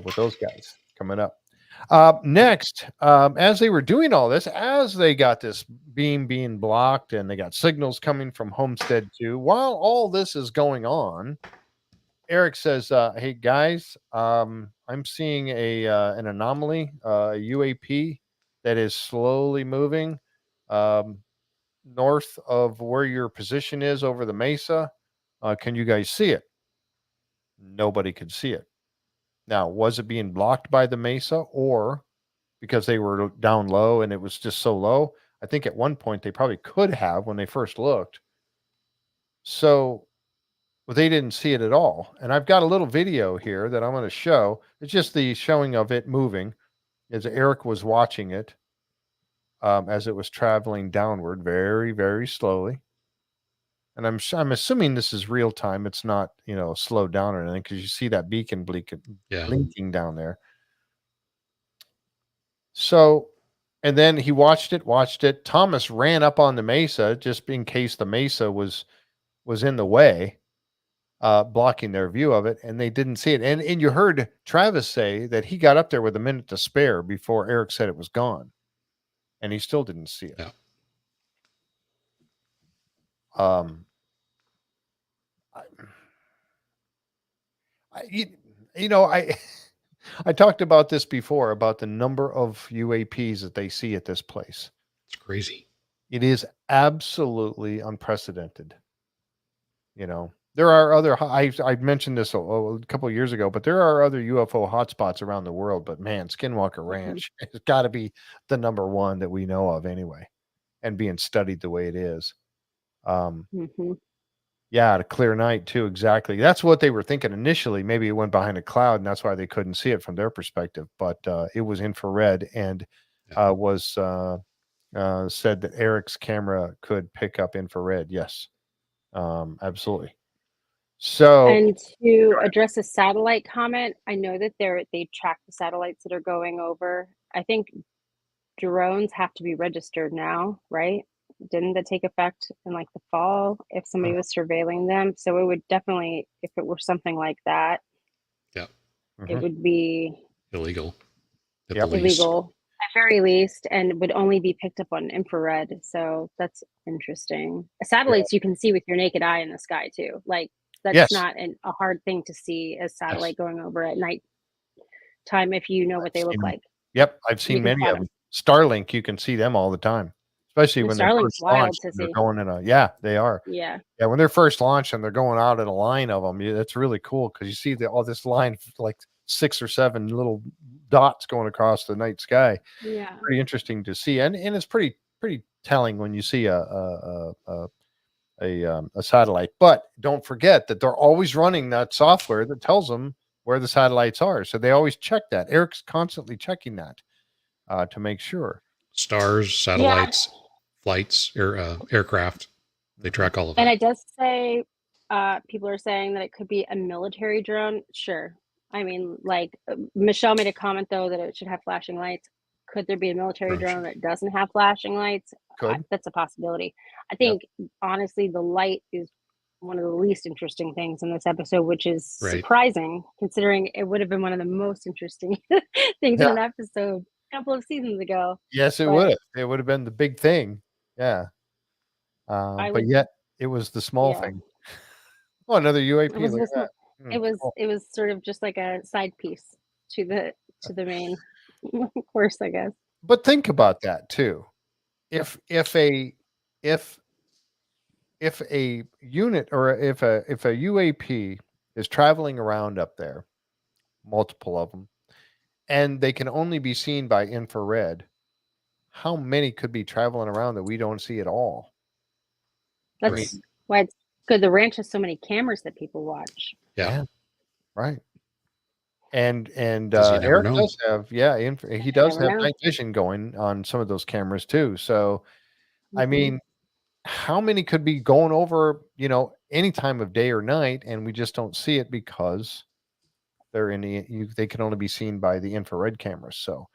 with those guys coming up. Next, as they were doing all this, as they got this beam being blocked and they got signals coming from Homestead 2, while all this is going on, Eric says, hey guys, I'm seeing an anomaly, a UAP that is slowly moving north of where your position is over the mesa. Can you guys see it? Nobody could see it. Now, was it being blocked by the mesa or because they were down low and it was just so low? I think at one point they probably could have when they first looked. So they didn't see it at all. And I've got a little video here that I'm going to show. It's just the showing of it moving as Eric was watching it as it was traveling downward very, very slowly. And I'm assuming this is real time. It's not, slowed down or anything because you see that beacon blinking down there. So, and then he watched it. Thomas ran up on the mesa just in case the mesa was in the way, blocking their view of it, and they didn't see it. And you heard Travis say that he got up there with a minute to spare before Eric said it was gone, and he still didn't see it. Yeah. I talked about this before about the number of UAPs that they see at this place. It's crazy. It is absolutely unprecedented. There are other, I mentioned this a couple of years ago, but there are other UFO hotspots around the world. But man, Skinwalker Ranch has got to be the number one that we know of anyway, and being studied the way it is. Yeah, a clear night too. Exactly. That's what they were thinking initially. Maybe it went behind a cloud, and that's why they couldn't see it from their perspective. But it was infrared, and was said that Eric's camera could pick up infrared. Yes, absolutely. So, and to address a satellite comment, I know that they track the satellites that are going over. I think drones have to be registered now, right? Didn't that take effect in like the fall if somebody was surveilling them? So it would definitely, if it were something like that, it would be illegal. Illegal at very least, and would only be picked up on infrared. So that's interesting. Satellites you can see with your naked eye in the sky too. Like that's not a hard thing to see a satellite going over at night time if you know what they look like. Yep, I've seen many of them. Starlink, you can see them all the time, especially And when they're Starlink's first wild launched. to And they're see. going in a yeah, they are. Yeah. Yeah, when they're first launched and they're going out in a line of them, that's really cool because you see all this line, like 6 or 7 little dots going across the night sky. Yeah. Pretty interesting to see, and it's pretty telling when you see a satellite. But don't forget that they're always running that software that tells them where the satellites are, so they always check that. Eric's constantly checking that to make sure. Stars, satellites, flights, aircraft. They track all of And that. it does say, people are saying that it could be a military drone. Sure. I mean, like Michelle made a comment though that it should have flashing lights. Could there be a military drone that doesn't have flashing lights? Could. That's a possibility. I Yep. think honestly, the light is one of the least interesting things in this episode, which is Right. surprising considering it would have been one of the most interesting things in an episode a couple of seasons ago. Yes, it would have. It would have been the big thing. Yeah. But yet it was the small thing. Oh, another UAP. Look at that. It was sort of just like a side piece to the main course, I guess. But think about that too. If a unit or if a UAP is traveling around up there, multiple of them, and they can only be seen by infrared, how many could be traveling around that we don't see at all? That's why it's good. The ranch has so many cameras that people watch. Yeah. Right. And Eric does have he does have night vision going on some of those cameras too. So I mean, how many could be going over, any time of day or night, and we just don't see it because they're they can only be seen by the infrared cameras. So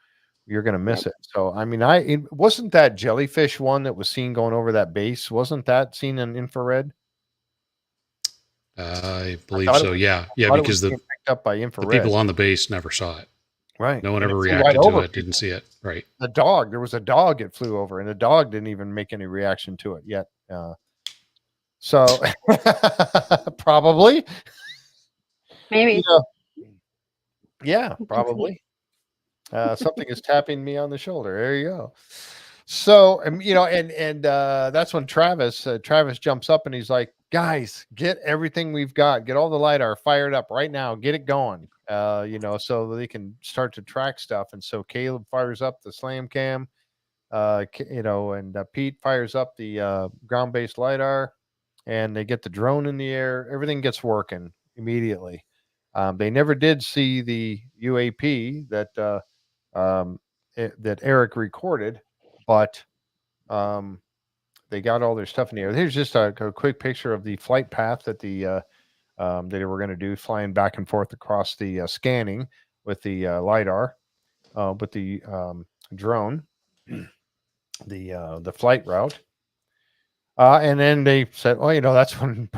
you're going to miss it. So I mean, it wasn't that jellyfish one that was seen going over that base. Wasn't that seen in infrared? I believe so. Yeah, because the picked up by infrared. The people on the base never saw it. Right. No one ever reacted to it. Didn't see it. Right. There was a dog that flew over, and the dog didn't even make any reaction to it yet. So probably, maybe. Yeah, probably. Something is tapping me on the shoulder. There you go. So, and that's when Travis jumps up and he's like, guys, get everything we've got. Get all the LiDAR fired up right now. Get it going, so they can start to track stuff. And so Caleb fires up the slam cam, and Pete fires up the ground-based LiDAR, and they get the drone in the air. Everything gets working immediately. They never did see the UAP that that Eric recorded, but they got all their stuff in the air. Here's just a quick picture of the flight path that that they were going to do, flying back and forth across the scanning with the LiDAR, with the drone, the flight route. And then they said, well, that's when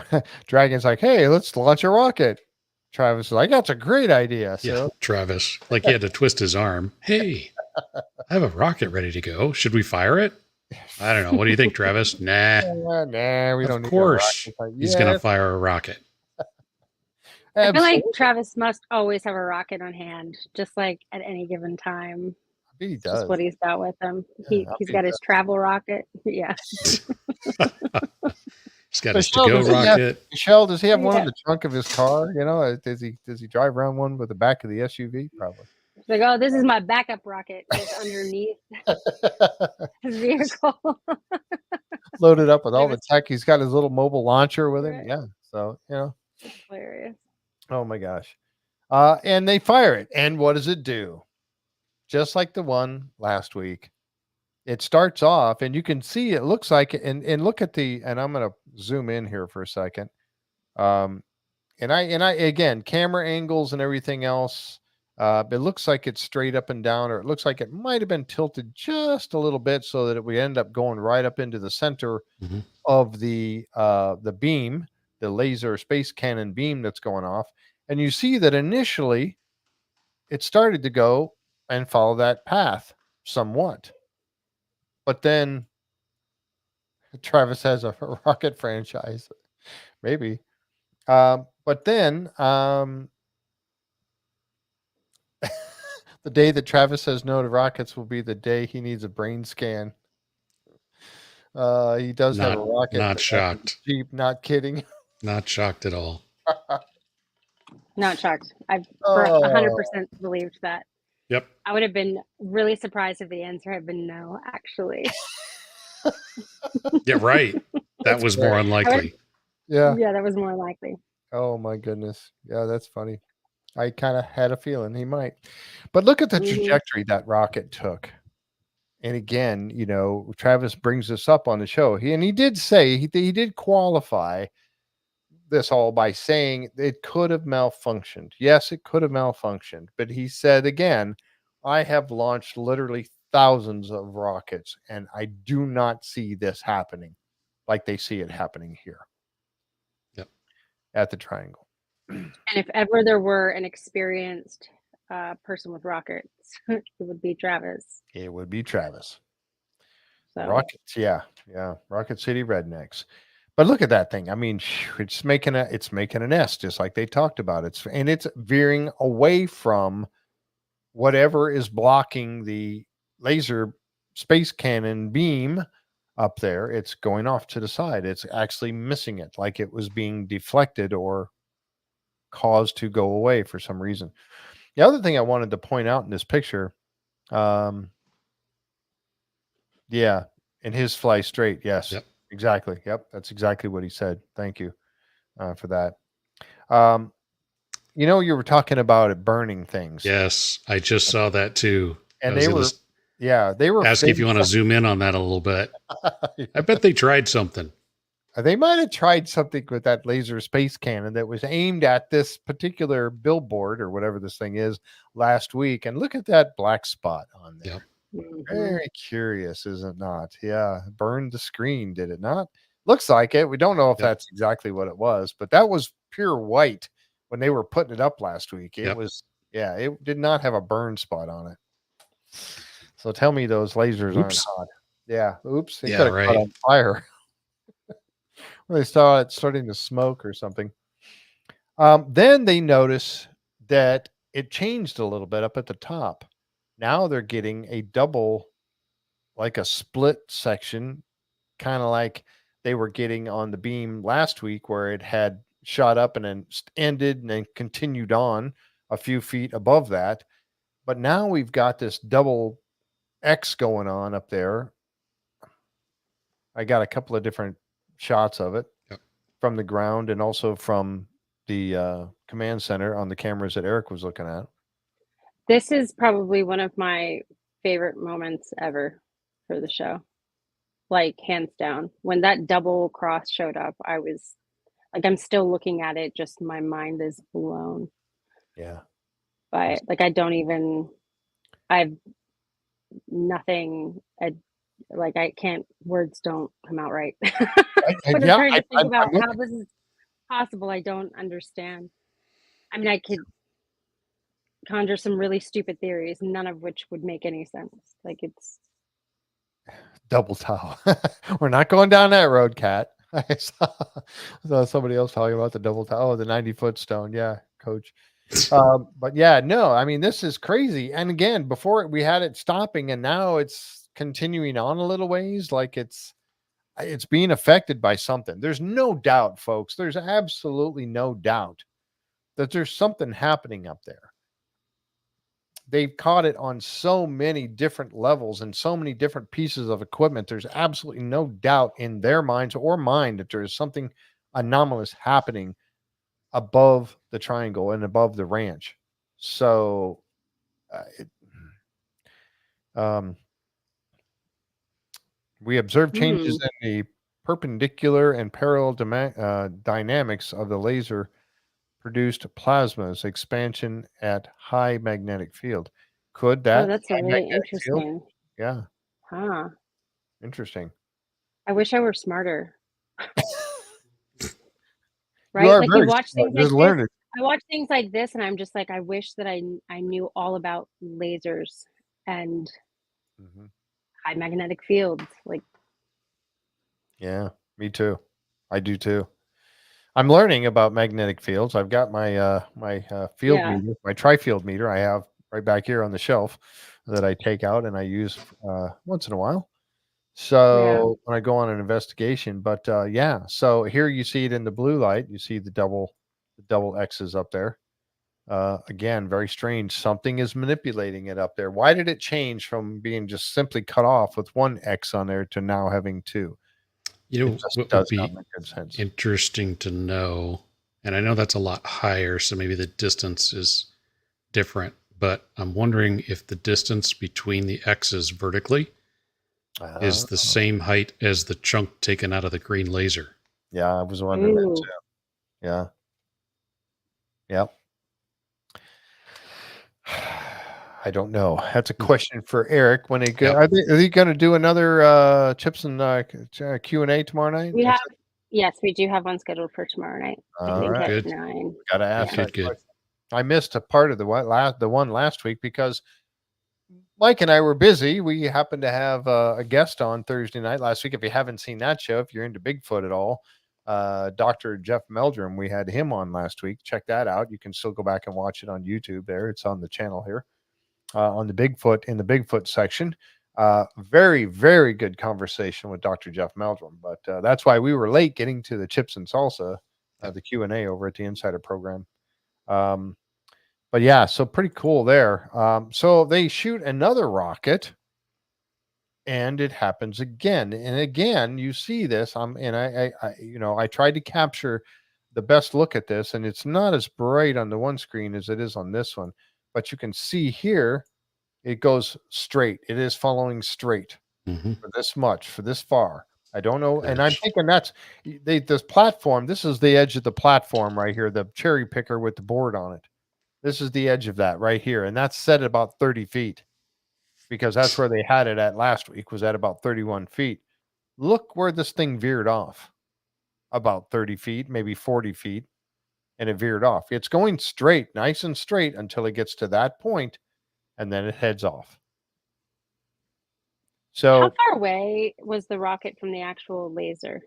Dragon's like, hey, let's launch a rocket. Travis is like, that's a great idea. So. Yeah, Travis, like he had to twist his arm. Hey, I have a rocket ready to go. Should we fire it? I don't know. What do you think, Travis? Nah. We don't. Of course, he's going to fire a rocket. I feel like Travis must always have a rocket on hand, just like at any given time. He does. That's what he's got with him. He's got his travel rocket. Yeah. He's got his to-go rocket. Michelle, does he have one in the trunk of his car? Does he drive around one with the back of the SUV? Probably. He's like, oh, this is my backup rocket. It's underneath his vehicle. Loaded up with all the tech. He's got his little mobile launcher with him. Right. Yeah. So, hilarious. Oh my gosh. And they fire it. And what does it do? Just like the one last week. It starts off, and you can see it looks like, and look at and I'm going to zoom in here for a second. And I again, camera angles and everything else. It looks like it's straight up and down, or it looks like it might have been tilted just a little bit so that it would end up going right up into the center of the beam, the laser space cannon beam that's going off. And you see that initially it started to go and follow that path somewhat. But then Travis has a rocket franchise, maybe. But then the The day that Travis says no to rockets will be the day he needs a brain scan. He does have a rocket. Not shocked. Jeep, not kidding. Not shocked at all. Not shocked. I've for 100% believed that. Yep. I would have been really surprised if the answer had been no, actually. Yeah, right. That was more unlikely. Yeah. Yeah, that was more likely. Oh my goodness. Yeah, that's funny. I kind of had a feeling he might. But look at the trajectory that rocket took. And again, you know, Travis brings this up on the show. He did say he did qualify this all by saying it could have malfunctioned. Yes, it could have malfunctioned. But he said again, I have launched literally thousands of rockets, and I do not see this happening like they see it happening here. Yep. At the triangle. And if ever there were an experienced person with rockets, it would be Travis. It would be Travis. So. Rockets, yeah. Rocket City Rednecks. But look at that thing. I mean, it's making a nest, just like they talked about. It's veering away from whatever is blocking the laser space cannon beam up there. It's going off to the side. It's actually missing it, like it was being deflected or caused to go away for some reason. The other thing I wanted to point out in this picture, yeah, and his fly straight. Yes, yep. Exactly. Yep, that's exactly what he said. Thank you for that. You know, you were talking about it burning things. Yes, I just saw that too. And they were asking if you want to zoom in on that a little bit. I bet they tried something. They might have tried something with that laser space cannon that was aimed at this particular billboard or whatever this thing is last week. And look at that black spot on there. Yep. Very curious, is it not? Yeah, burned the screen, did it not? Looks like it. We don't know if that's exactly what it was, but that was pure white when they were putting it up last week. It was, it did not have a burn spot on it. So tell me those lasers aren't hot. Yeah, oops. They could have caught on fire. Or they saw it starting to smoke or something. Then they notice that it changed a little bit up at the top. Now they're getting a double, like a split section, kind of like they were getting on the beam last week, where it had shot up and then ended and then continued on a few feet above that. But now we've got this double X going on up there. I got a couple of different shots of it from the ground and also from the command center on the cameras that Eric was looking at. This is probably one of my favorite moments ever for the show. Like, hands down. When that double cross showed up, I was like, I'm still looking at it, just my mind is blown. Yeah. But like, I've nothing, words don't come out right. I'm trying to think about how this is possible. I don't understand. I mean, I could conjure some really stupid theories, none of which would make any sense. Like, it's double towel. We're not going down that road, Kat. I saw somebody else talking about the double towel, the 90-foot stone. Yeah, coach. But yeah, no, I mean, this is crazy. And again, before we had it stopping, and now it's continuing on a little ways. Like it's being affected by something. There's no doubt, folks. There's absolutely no doubt that there's something happening up there. They've caught it on so many different levels and so many different pieces of equipment. There's absolutely no doubt in their minds or mine that there is something anomalous happening above the triangle and above the ranch. So we observe changes in the perpendicular and parallel dynamics of the laser produced plasmas expansion at high magnetic field. Could that? Oh, that's really interesting. Field? Yeah. Huh. Interesting. I wish I were smarter. Right? Like, you watch things like this. I watch things like this, and I'm just like, I wish that I knew all about lasers and high magnetic fields. Like, yeah, me too. I do too. I'm learning about magnetic fields. I've got my my field meter, my tri-field meter. I have right back here on the shelf that I take out and I use once in a while. So when I go on an investigation, but yeah, so here you see it in the blue light. You see the double X's up there. Again, very strange. Something is manipulating it up there. Why did it change from being just simply cut off with one X on there to now having two? You It know just what would does not be make good sense. interesting to know, and I know that's a lot higher, so maybe the distance is different, but I'm wondering if the distance between the X's vertically is the Oh, same height as the chunk taken out of the green laser. yeah, I was wondering that Ooh. too. Yeah. Yep. I don't know. That's a question for Eric. When they go, Yep. are they going to do another chips and Q&A tomorrow night? We have, yes, we do have one scheduled for tomorrow night. I All think right. at Good. 9. Got to ask Yeah. that Good. question. I missed a part of the one last week because Mike and I were busy. We happened to have a guest on Thursday night last week. If you haven't seen that show, if you're into Bigfoot at all, Dr. Jeff Meldrum, we had him on last week. Check that out. You can still go back and watch it on YouTube there. It's on the channel here on the Bigfoot in the Bigfoot section. Very, very good conversation with Dr. Jeff Meldrum. But that's why we were late getting to the chips and salsa, Yep. the Q&A over at the Insider program. But yeah, so pretty cool there. So they shoot another rocket and it happens again. And again, you see this. I tried to capture the best look at this, and it's not as bright on the one screen as it is on this one. But you can see here, it goes straight. It is following straight Mm-hmm. for this much, for this far. I don't know. And I'm There's- thinking this platform, this is the edge of the platform right here, the cherry picker with the board on it. This is the edge of that right here. And that's set at about 30 feet because that's where they had it at last week, was at about 31 feet. Look where this thing veered off, about 30 feet, maybe 40 feet, and it veered off. It's going straight, nice and straight until it gets to that point, and then it heads off. How So far away was the rocket from the actual laser?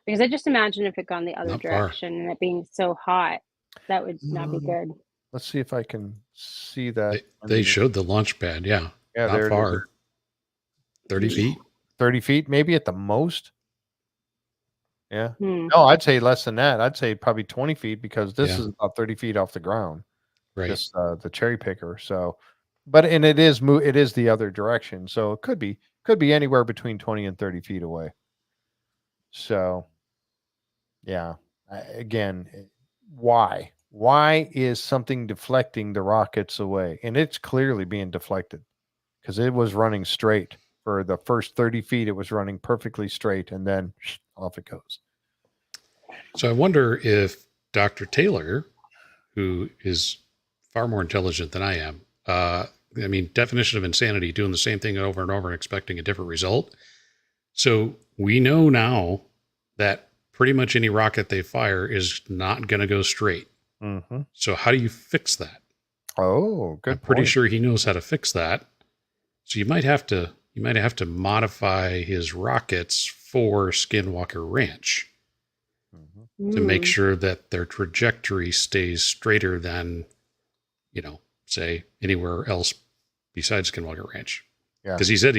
Because I just imagine if it gone the other Not far. direction and it being so hot, that would not be good. let's see if I can see that. They showed the launch pad. Yeah. Yeah, Not there it is. far. 30 feet. 30 feet, maybe at the most. Yeah. Hmm. No, I'd say less than that. I'd say probably 20 feet because this Yeah. is about 30 feet off the ground. Right. This the cherry picker. So, but and it is it is the other direction. So it could be anywhere between 20 and 30 feet away. So, yeah. Again, why? Why is something deflecting the rockets away? And it's clearly being deflected because it was running straight for the first 30 feet. It was running perfectly straight, and then off it goes. So I wonder if Dr. Taylor, who is far more intelligent than I am, definition of insanity, doing the same thing over and over and expecting a different result. So we know now that pretty much any rocket they fire is not going to go straight. Mm-hmm. So how do you fix that? Oh, good. I'm pretty point. sure he knows how to fix that. So you might have to modify his rockets for Skinwalker Ranch to make sure that their trajectory stays straighter than, say anywhere else besides Skinwalker Ranch. Yeah. Because he said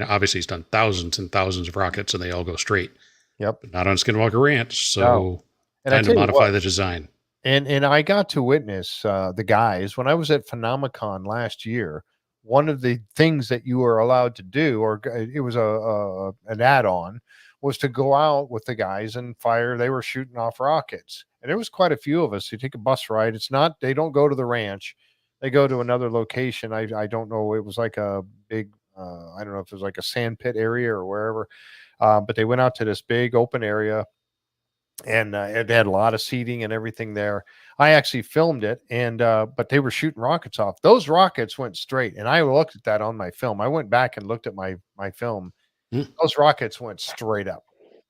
obviously he's done thousands and thousands of rockets and they all go straight. Yep. But not on Skinwalker Ranch. So No. And time to modify the design. And I got to witness the guys when I was at Phenomicon last year. One of the things that you were allowed to do, or it was an add-on, was to go out with the guys and fire. They were shooting off rockets, and there was quite a few of us. You take a bus ride. They don't go to the ranch. They go to another location. I don't know. It was like a big, I don't know if it was like a sand pit area or wherever, but they went out to this big open area. And it had a lot of seating and everything there. I actually filmed it, and but they were shooting rockets off. Those rockets went straight, and I looked at that on my film. I went back and looked at my film. Those rockets went straight up.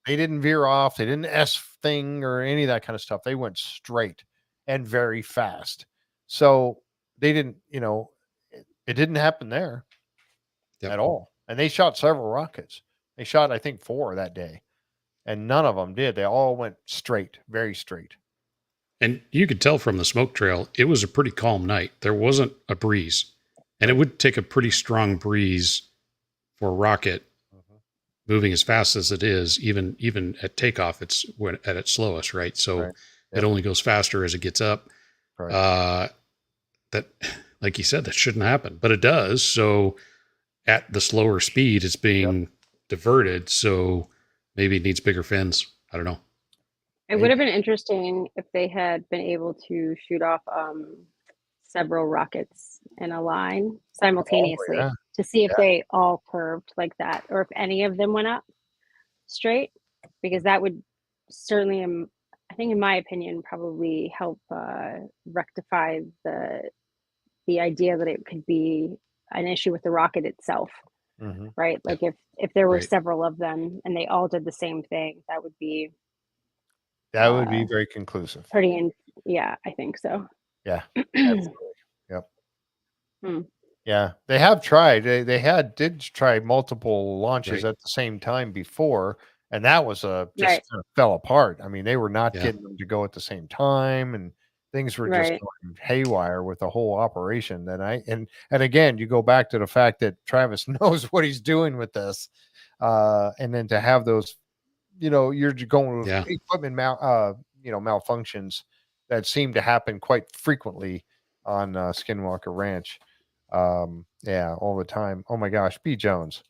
They didn't veer off. They didn't S thing or any of that kind of stuff. They went straight and very fast. So they didn't, it didn't happen there at all. And they shot several rockets. They shot, I think, 4 that day. And none of them did. They all went straight, very straight. And you could tell from the smoke trail, it was a pretty calm night. There wasn't a breeze. And it would take a pretty strong breeze for a rocket moving as fast as it is, even at takeoff, it's at its slowest, right? So Right. it only goes faster as it gets up. Right. That, like you said, that shouldn't happen, but it does. So at the slower speed, it's being diverted. So maybe it needs bigger fins. I don't know. It would have been interesting if they had been able to shoot off several rockets in a line simultaneously yeah. to see if they all curved like that, or if any of them went up straight, because that would certainly, I think, in my opinion, probably help rectify the idea that it could be an issue with the rocket itself, right? Like if there were several of them and they all did the same thing, that would be very conclusive. Yeah, I think so. Yeah. Absolutely. Yep. Yeah, they have tried. They did try multiple launches at the same time before, and that was just kind of fell apart. I mean, they were not getting them to go at the same time, and things were just going haywire with the whole operation. And again, you go back to the fact that Travis knows what he's doing with this, and then to have those, you're going with equipment malfunctions that seem to happen quite frequently on Skinwalker Ranch. All the time. Oh my gosh, B. Jones.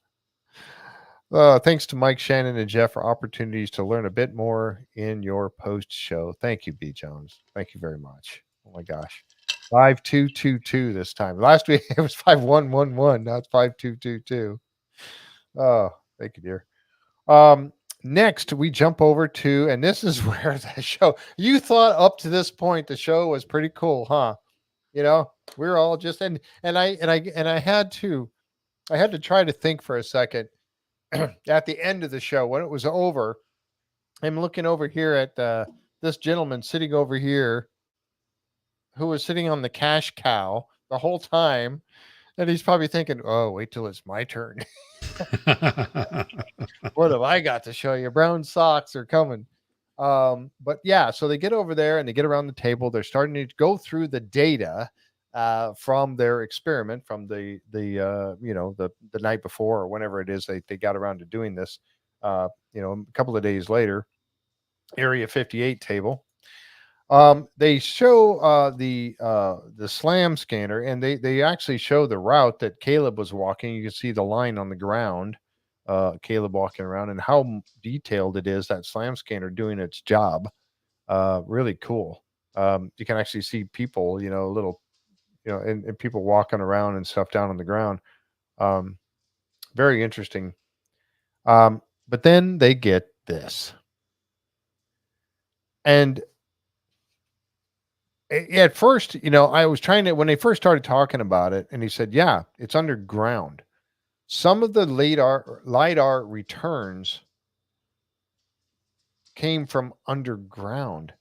Thanks to Mike, Shannon, and Jeff for opportunities to learn a bit more in your post show. Thank you, B. Jones. Thank you very much. Oh my gosh. 5222 this time. Last week it was 5111. Now it's 5222. Oh, thank you, dear. Next we jump over to, and this is where the show, you thought up to this point the show was pretty cool, huh? We're all just and I had to try to think for a second. At the end of the show, when it was over, I'm looking over here at this gentleman sitting over here who was sitting on the cash cow the whole time, and he's probably thinking, oh, wait till it's my turn. What have I got to show you? Brown socks are coming. But yeah, so they get over there and they get around the table. They're starting to go through the data from their experiment from the night before or whenever it is they got around to doing this. A couple of days later, Area 58 table. They show the SLAM scanner, and they actually show the route that Caleb was walking. You can see the line on the ground. Caleb walking around, and how detailed it is, that SLAM scanner doing its job. Really cool. You can actually see people, and people walking around and stuff down on the ground. Very interesting. But then they get this. And at first, I was trying to, when they first started talking about it, and he said, yeah, it's underground. Some of the LiDAR returns came from underground.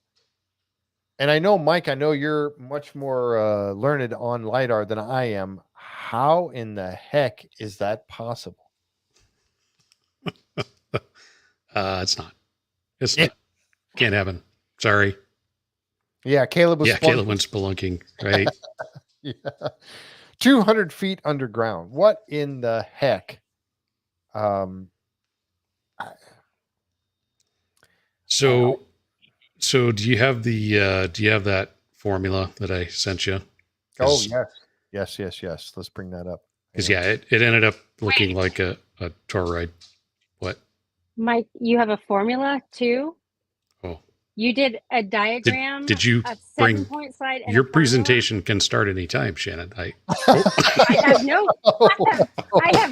And I know, Mike, you're much more learned on LiDAR than I am. How in the heck is that possible? It's not. It's not. Can't happen. Sorry. Yeah, Caleb went spelunking, right? Yeah. 200 feet underground. What in the heck? So do you have that formula that I sent you? Oh, yes. Let's bring that up. Because it ended up looking like a toroid. What? Mike, you have a formula too? Oh. You did a diagram. Did you bring 7-point slide? Your presentation can start anytime, Shannon. I have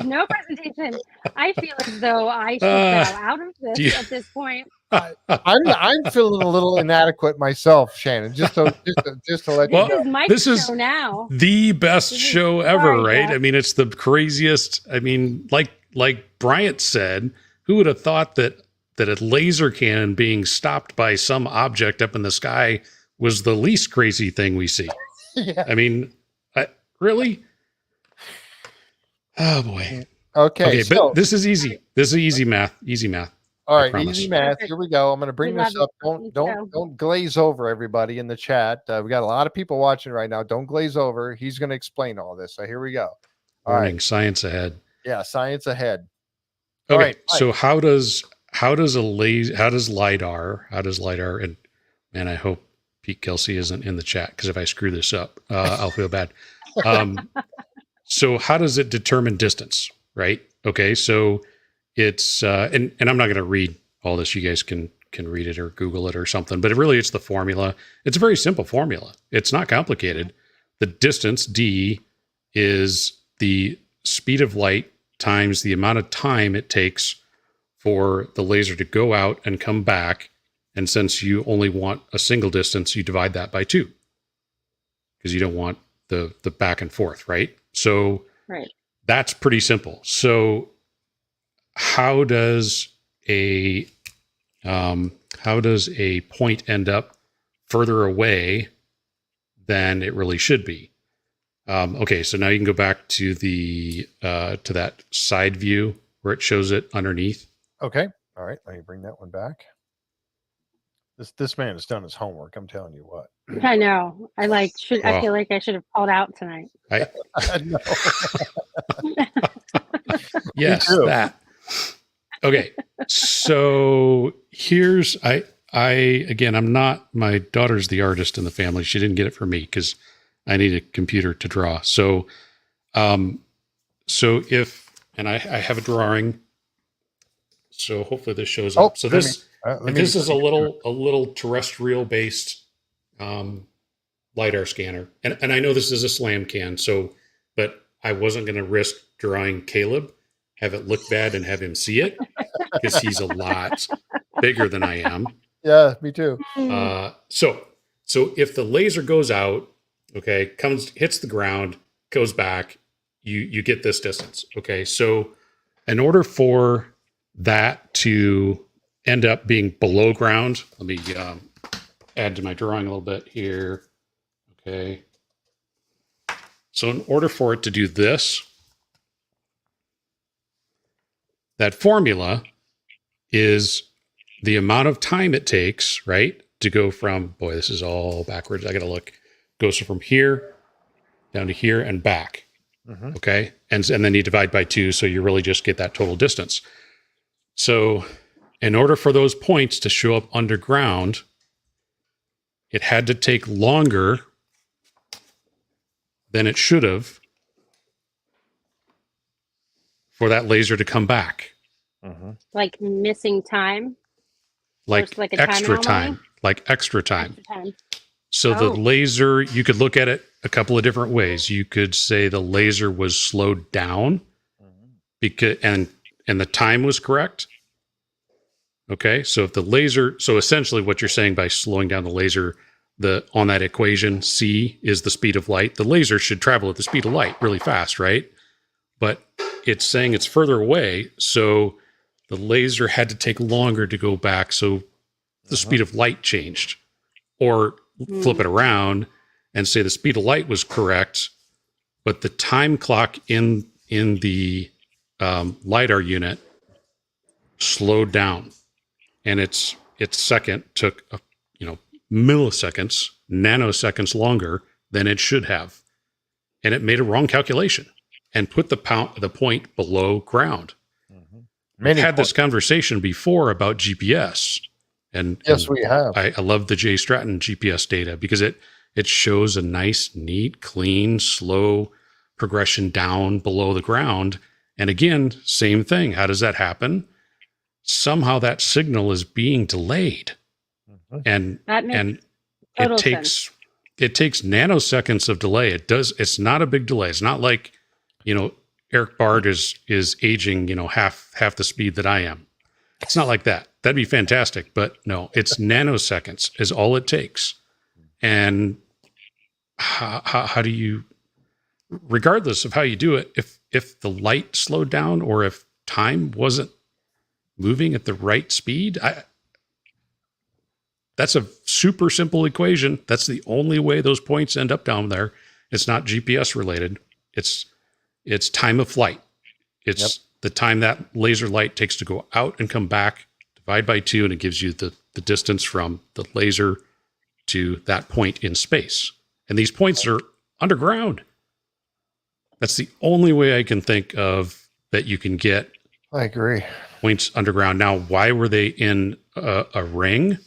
no presentation. I feel as though I should bow out of this at this point. I'm feeling a little inadequate myself, Shannon. Just to let you know. This is show now. The best show ever, right? I mean, it's the craziest. I mean, like Bryant said, who would have thought that a laser cannon being stopped by some object up in the sky was the least crazy thing we see? Yeah. I mean, really? Oh boy. Okay, but this is easy. This is easy math. Easy math. All I right, promise. easy math. Perfect. Here we go. I'm going to bring We this love up. it. Let's go. Don't glaze over, everybody in the chat. We got a lot of people watching right now. Don't glaze over. He's going to explain all this. So here we go. All Warning, right. science ahead. Yeah, science ahead. All Okay, right. so how does LiDAR, and man, I hope Pete Kelsey isn't in the chat, because if I screw this up, I'll feel bad. So how does it determine distance, right? Okay, so it's and I'm not going to read all this. You guys can read it or Google it or something, but it's the formula. It's a very simple formula. It's not complicated. The distance, d, is the speed of light times the amount of time it takes for the laser to go out and come back. And since you only want a single distance, you divide that by 2, because you don't want the back and forth, right? So Right. that's pretty simple. So how does a point end up further away than it really should be? Okay, so now you can go back to the to that side view where it shows it underneath. Okay. All right. Let me bring that one back. This man has done his homework. I'm telling you what. I know. I Well, feel like I should have called out tonight. No. Yes, too. that. Okay, so here's I again, I'm not, my daughter's the artist in the family. She didn't get it from me because I need a computer to draw. So if, and I have a drawing, so hopefully this shows up. So this is a little terrestrial based LiDAR scanner, and I know this is a slam can, so, but I wasn't going to risk drawing Caleb, have it look bad and have him see it, because he's a lot bigger than I am. Yeah, me too. So if the laser goes out, okay, hits the ground, goes back, you get this distance. Okay, so in order for that to end up being below ground, let me add to my drawing a little bit here. Okay, so in order for it to do this, that formula is the amount of time it takes, right, to go from, boy, this is all backwards. I got to look. Goes from here down to here and back. Mm-hmm. Okay. And then you divide by 2. So you really just get that total distance. So in order for those points to show up underground, it had to take longer than it should have for that laser to come back. Mm-hmm. Like missing time? Like like a time extra anomaly? time. Like extra time. Extra time. So the laser, you could look at it a couple of different ways. You could say the laser was slowed down because and the time was correct. Okay, so if the laser, so essentially what you're saying by slowing down the laser, on that equation, c is the speed of light. The laser should travel at the speed of light really fast, right? But it's saying it's further away, so the laser had to take longer to go back, so the speed of light changed. Or flip it around and say the speed of light was correct, but the time clock in the LiDAR unit slowed down, and its second took milliseconds, nanoseconds longer than it should have, and it made a wrong calculation and put the point below ground. We've had this conversation before about GPS. And yes, we have. I love the J Stratton GPS data because it shows a nice, neat, clean, slow progression down below the ground. And again, same thing. How does that happen? Somehow that signal is being delayed, and it takes nanoseconds of delay. It's not a big delay. It's not like Eric Bard is aging half the speed that I am. It's not like that. That'd be fantastic, but no, it's nanoseconds is all it takes. And how do you, regardless of how you do it, if the light slowed down or if time wasn't moving at the right speed, that's a super simple equation. That's the only way those points end up down there. It's not GPS related. It's time of flight. It's the time that laser light takes to go out and come back, divide by 2, and it gives you the distance from the laser to that point in space. And these points are underground. That's the only way I can think of that you can get I agree. points underground. Now, why were they in a ring? It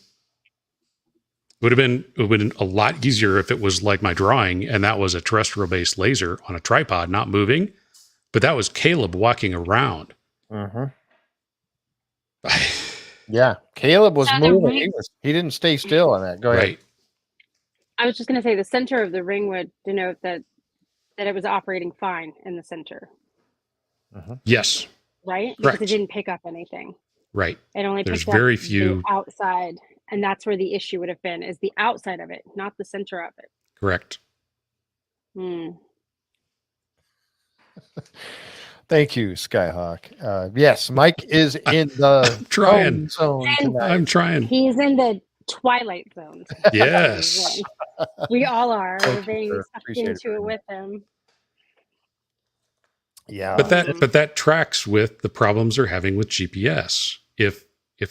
would have been a lot easier if it was like my drawing and that was a terrestrial based laser on a tripod, not moving. But that was Caleb walking around. Mm-hmm. Yeah, Caleb was So the moving. ring- He didn't stay still on that. Go ahead. Right. I was just going to say the center of the ring would denote that it was operating fine in the center, Yes. right? Correct. Because it didn't pick up anything. Right. It only There's picked very up few. the outside, and that's where the issue would have been: is the outside of it, not the center of it. Correct. Thank you, Skyhawk. Yes, Mike is in the trying. zone tonight. I'm trying. He's in the twilight zone. Yes. We all are. Thank We're you, being sir. sucked Appreciate it into very it much. with him. Yeah, But that tracks with the problems they're having with GPS. If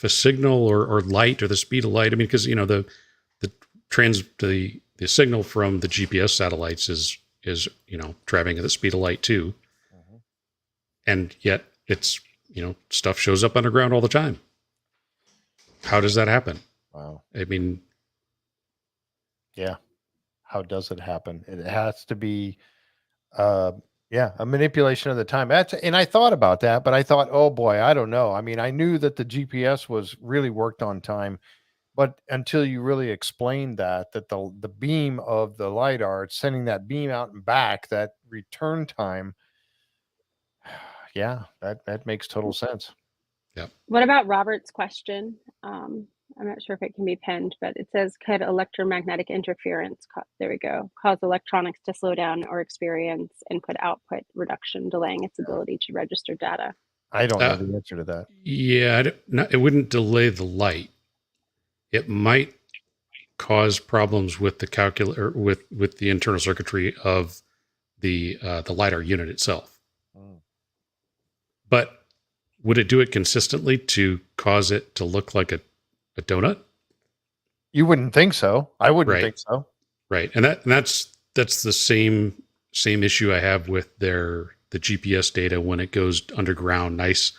a signal or light or the speed of light, I mean, because the signal from the GPS satellites is traveling at the speed of light too, and yet it's stuff shows up underground all the time. How does that happen? wow. I mean, Yeah. How does it happen? It has to be a manipulation of the time. And I thought about that, but I thought, oh boy, I don't know. I mean, I knew that the GPS was really worked on time, but until you really explained that the beam of the LiDAR, it's sending that beam out and back, that return time, yeah, that makes total sense. What about Robert's question? I'm not sure if it can be pinned, but it says, could electromagnetic interference, there we go, cause electronics to slow down or experience input-output reduction, delaying its ability to register data? I don't know the answer to that. Yeah, it wouldn't delay the light. It might cause problems with the calculator, with the internal circuitry of the LiDAR unit itself. But would it do it consistently to cause it to look like a donut? You wouldn't think so. I wouldn't Right. think so. Right. And that's the same issue I have with the GPS data when it goes underground, nice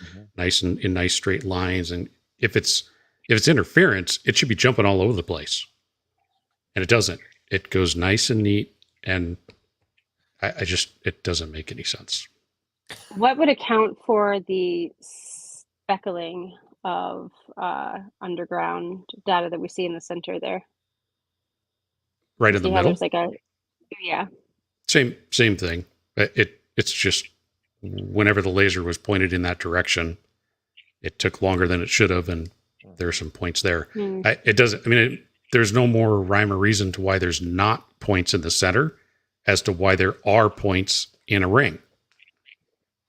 and in nice straight lines. And if it's interference, it should be jumping all over the place. And it doesn't. It goes nice and neat, and it doesn't make any sense. What would account for the speckling of underground data that we see in the center there? Right in the See how middle. there's yeah. Same thing. It's just whenever the laser was pointed in that direction, it took longer than it should have, and there are some points there. It doesn't. I mean, there's no more rhyme or reason to why there's not points in the center as to why there are points in a ring.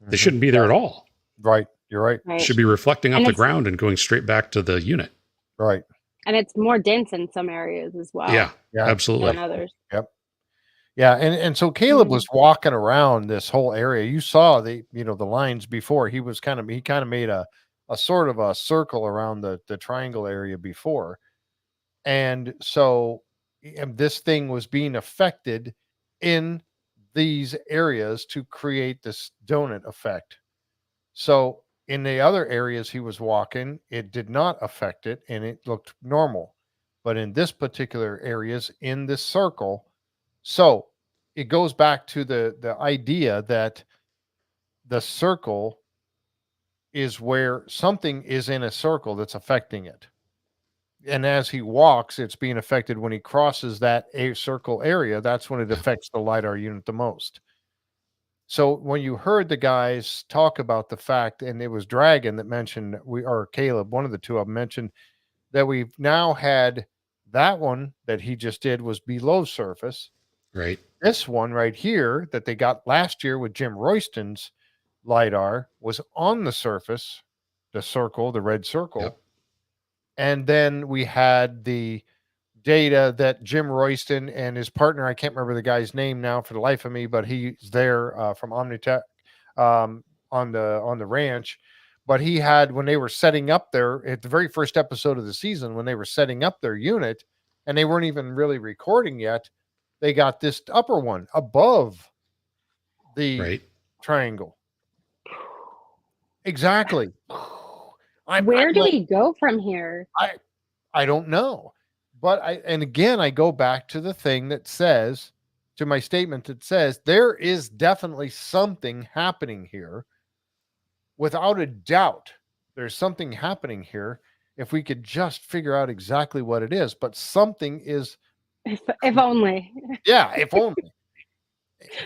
They shouldn't be there at all. Right. You're right. Right. Should be reflecting off And the it's- ground and going straight back to the unit. Right. And it's more dense in some areas as well. Yeah, Yeah. absolutely. Than others. Yeah, and so Caleb was walking around this whole area. You saw the lines before. He kind of made a sort of a circle around the triangle area before. And so this thing was being affected in these areas to create this donut effect. So in the other areas he was walking, it did not affect it and it looked normal. But in this particular areas in this circle, so it goes back to the idea that the circle is where something is in a circle that's affecting it. And as he walks, it's being affected when he crosses that circle area. That's when it affects the LiDAR unit the most. So when you heard the guys talk about the fact, and it was Dragon that mentioned, or Caleb, one of the two of them mentioned that we've now had that one that he just did was below surface. Right. This one right here that they got last year with Jim Royston's LiDAR was on the surface, the circle, the red circle. Yep. And then we had the data that Jim Royston and his partner, I can't remember the guy's name now for the life of me, but he's there from Omnitech on the ranch. But he had, when they were setting up their, at the very first episode of the season, when they were setting up their unit and they weren't even really recording yet, they got this upper one above the triangle. Exactly. Where do we go from here? I don't know. But I go back to the thing that says, to my statement that says, there is definitely something happening here. Without a doubt, there's something happening here. If we could just figure out exactly what it is, but something is. If only. Yeah, if only.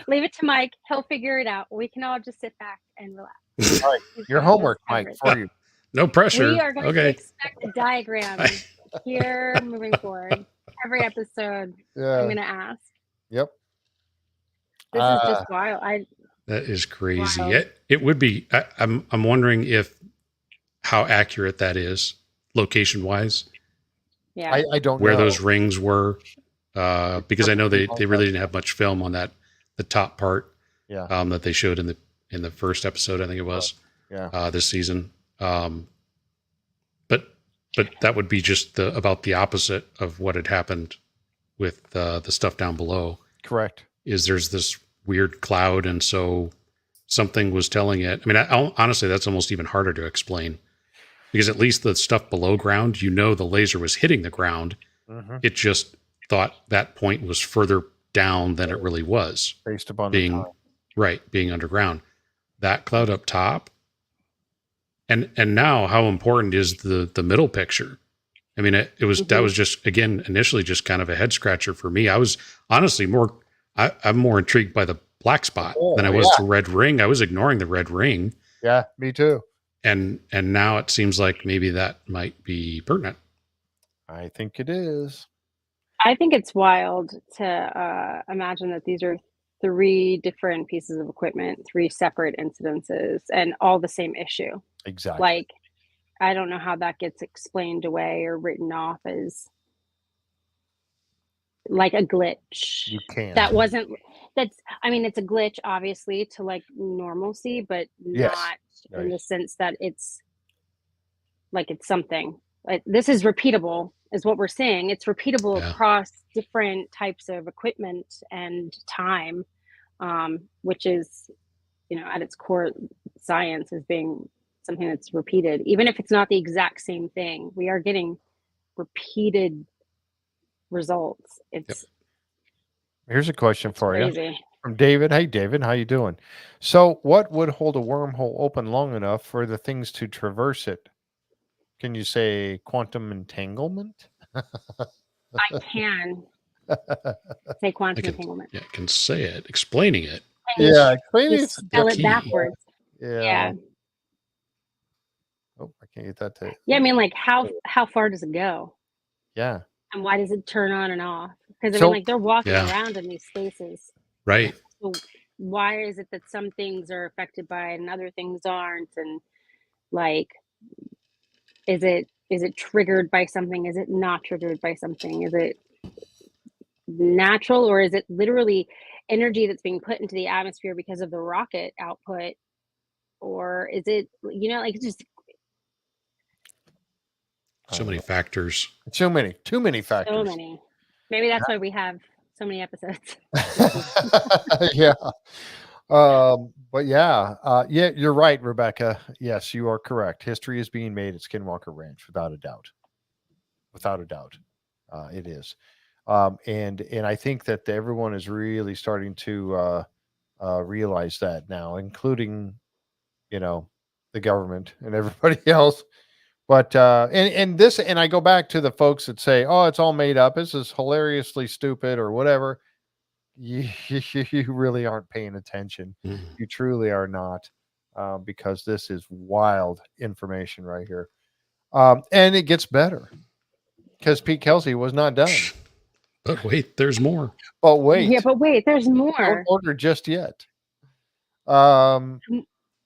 Leave it to Mike. He'll figure it out. We can all just sit back and relax. All right, your homework, Mike, for you. No pressure. We are going to expect a diagram here moving forward. Every episode, I'm going to ask. Yep. This is just wild. That is crazy. Wow. It would be. I'm wondering how accurate that is, location wise. Yeah, I don't know where those rings were, because I know they really didn't have much film on the top part. Yeah. That they showed in the first episode, I think it was. Yeah. This season. But that would be just about the opposite of what had happened with the stuff down below. Correct. There's this weird cloud, and so something was telling it. I mean, honestly, that's almost even harder to explain, because at least the stuff below ground, the laser was hitting the ground. Mm-hmm. It just thought that point was further down than it really was, based upon being underground. That cloud up top, and now how important is the middle picture? I mean, that was just, again, initially just kind of a head scratcher for me. I was honestly I'm more intrigued by the black spot than I was the red ring. I was ignoring the red ring. Yeah, me too. And now it seems like maybe that might be pertinent. I think it is. I think it's wild to imagine that these are 3 different pieces of equipment, 3 separate incidences, and all the same issue. Exactly. Like, I don't know how that gets explained away or written off as like a glitch. You can. It's a glitch, obviously, to like normalcy, but not in the sense that it's like it's something. Like, this is repeatable, is what we're saying. It's repeatable across different types of equipment and time, which is, at its core, science as being something that's repeated. Even if it's not the exact same thing, we are getting repeated results. Here's a question for you from David. Hey, David, how you doing? So what would hold a wormhole open long enough for the things to traverse it? Can you say quantum entanglement? I can say quantum entanglement. Yeah, I can say it. Explaining it. Yeah, explaining it. Spell it backwards. Yeah. Oh, I can't get that to. Yeah, I mean, like, how far does it go? Yeah. And why does it turn on and off? Because they're walking around in these spaces. Right. So why is it that some things are affected by it and other things aren't? And like, is it triggered by something? Is it not triggered by something? Is it natural, or is it literally energy that's being put into the atmosphere because of the rocket output? Or is it, it's just so many factors. Too many factors. So many. Maybe that's why we have so many episodes. Yeah. But you're right, Rebecca. Yes, you are correct. History is being made at Skinwalker Ranch, without a doubt. It is. And I think that everyone is really starting to realize that now, including, the government and everybody else. But and I go back to the folks that say, "Oh, it's all made up. This is hilariously stupid," or whatever. You really aren't paying attention. Mm-hmm. You truly are not, because this is wild information right here. And it gets better, because Pete Kelsey was not done. But wait, there's more. But wait. Yeah, but wait, there's more. Don't order just yet.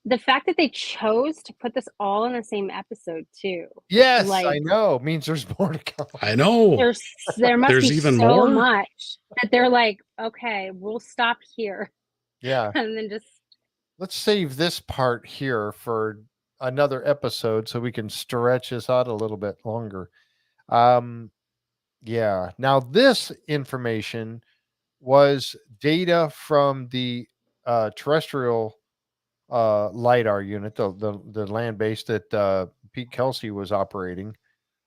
The fact that they chose to put this all in the same episode too. Yes, I know. Means there's more to come. I know. There must be even so more? Much that they're like, okay, we'll stop here. Yeah. And then just let's save this part here for another episode so we can stretch this out a little bit longer. Yeah. Now this information was data from the terrestrial LiDAR unit, the land base that Pete Kelsey was operating.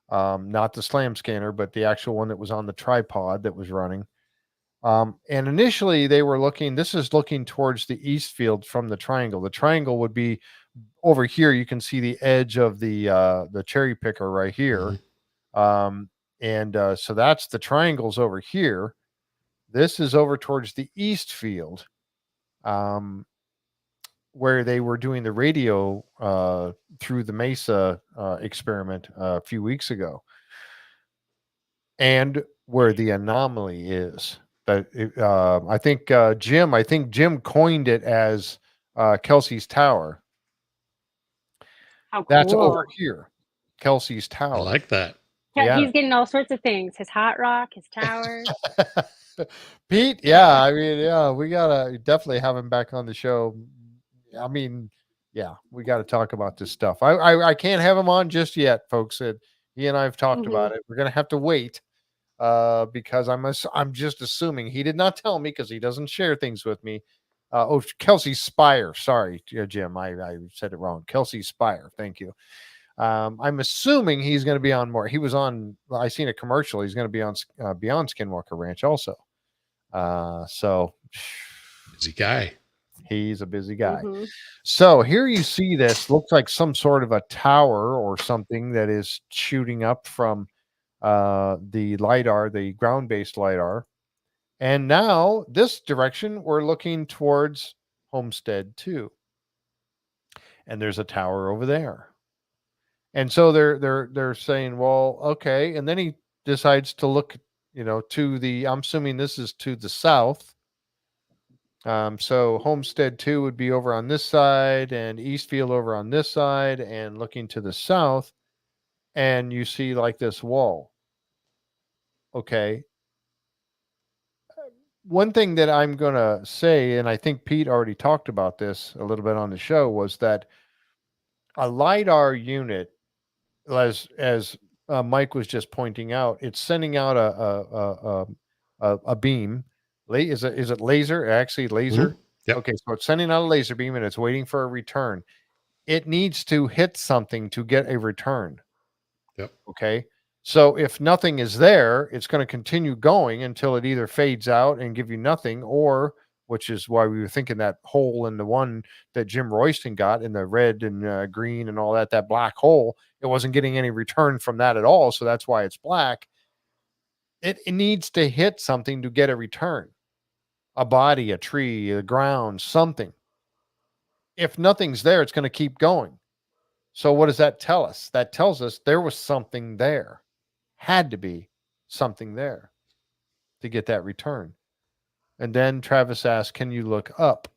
Not the slam scanner, but the actual one that was on the tripod that was running. And initially they were looking, this is looking towards the east field from the triangle. The triangle would be over here. You can see the edge of the cherry picker right here. So that's the triangles over here. This is over towards the east field, where they were doing the radio through the Mesa experiment a few weeks ago, and where the anomaly is. But I think Jim coined it as Kelsey's Tower. How cool. That's over here, Kelsey's I Tower. like that. Yeah, he's getting all sorts of things. His hot rock, his tower. Pete, yeah, I mean, yeah, we gotta definitely have him back on the show. I mean, yeah, we got to talk about this stuff. I can't have him on just yet, folks. He and I have talked about it. We're gonna have to wait because I'm just assuming he did not tell me because he doesn't share things with me. Kelsey Spire. Sorry, Jim, I said it wrong. Kelsey Spire. Thank you. I'm assuming he's going to be on more. He was on. I seen a commercial. He's going to be on Beyond Skinwalker Ranch also. So busy guy. He's a busy guy. So here you see this looks like some sort of a tower or something that is shooting up from the LiDAR, the ground-based LiDAR. And now this direction, we're looking towards Homestead 2. And there's a tower over there. And so they're saying, well, okay. And then he decides to look, to the, I'm assuming this is to the south. So Homestead 2 would be over on this side and Eastfield over on this side and looking to the south. And you see like this wall. Okay. One thing that I'm going to say, and I think Pete already talked about this a little bit on the show, was that a LiDAR unit, as Mike was just pointing out, it's sending out a beam. Is it laser? Actually, laser. Yep. Okay, so it's sending out a laser beam and it's waiting for a return. It needs to hit something to get a return. Yep. Okay. So if nothing is there, it's going to continue going until it either fades out and give you nothing, or, which is why we were thinking that hole in the one that Jim Royston got in the red and green and all that black hole, it wasn't getting any return from that at all. So that's why it's black. It needs to hit something to get a return. A body, a tree, the ground, something. If nothing's there, it's going to keep going. So what does that tell us? That tells us there was something there. Had to be something there to get that return. And then Travis asked, can you look up?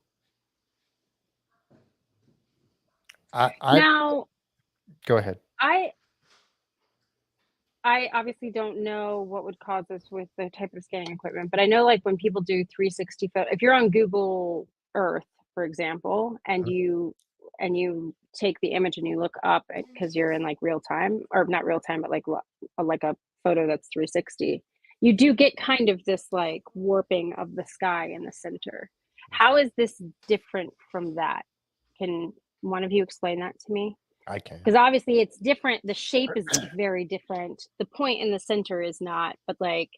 Now, go ahead. I obviously don't know what would cause this with the type of scanning equipment, but I know like when people do 360 photo, if you're on Google Earth, for example, and you take the image and you look up because you're in like real time, or not real time, but like a photo that's 360, you do get kind of this like warping of the sky in the center. How is this different from that? Can one of you explain that to me? I can. Because obviously it's different. The shape is very different. The point in the center is not, but like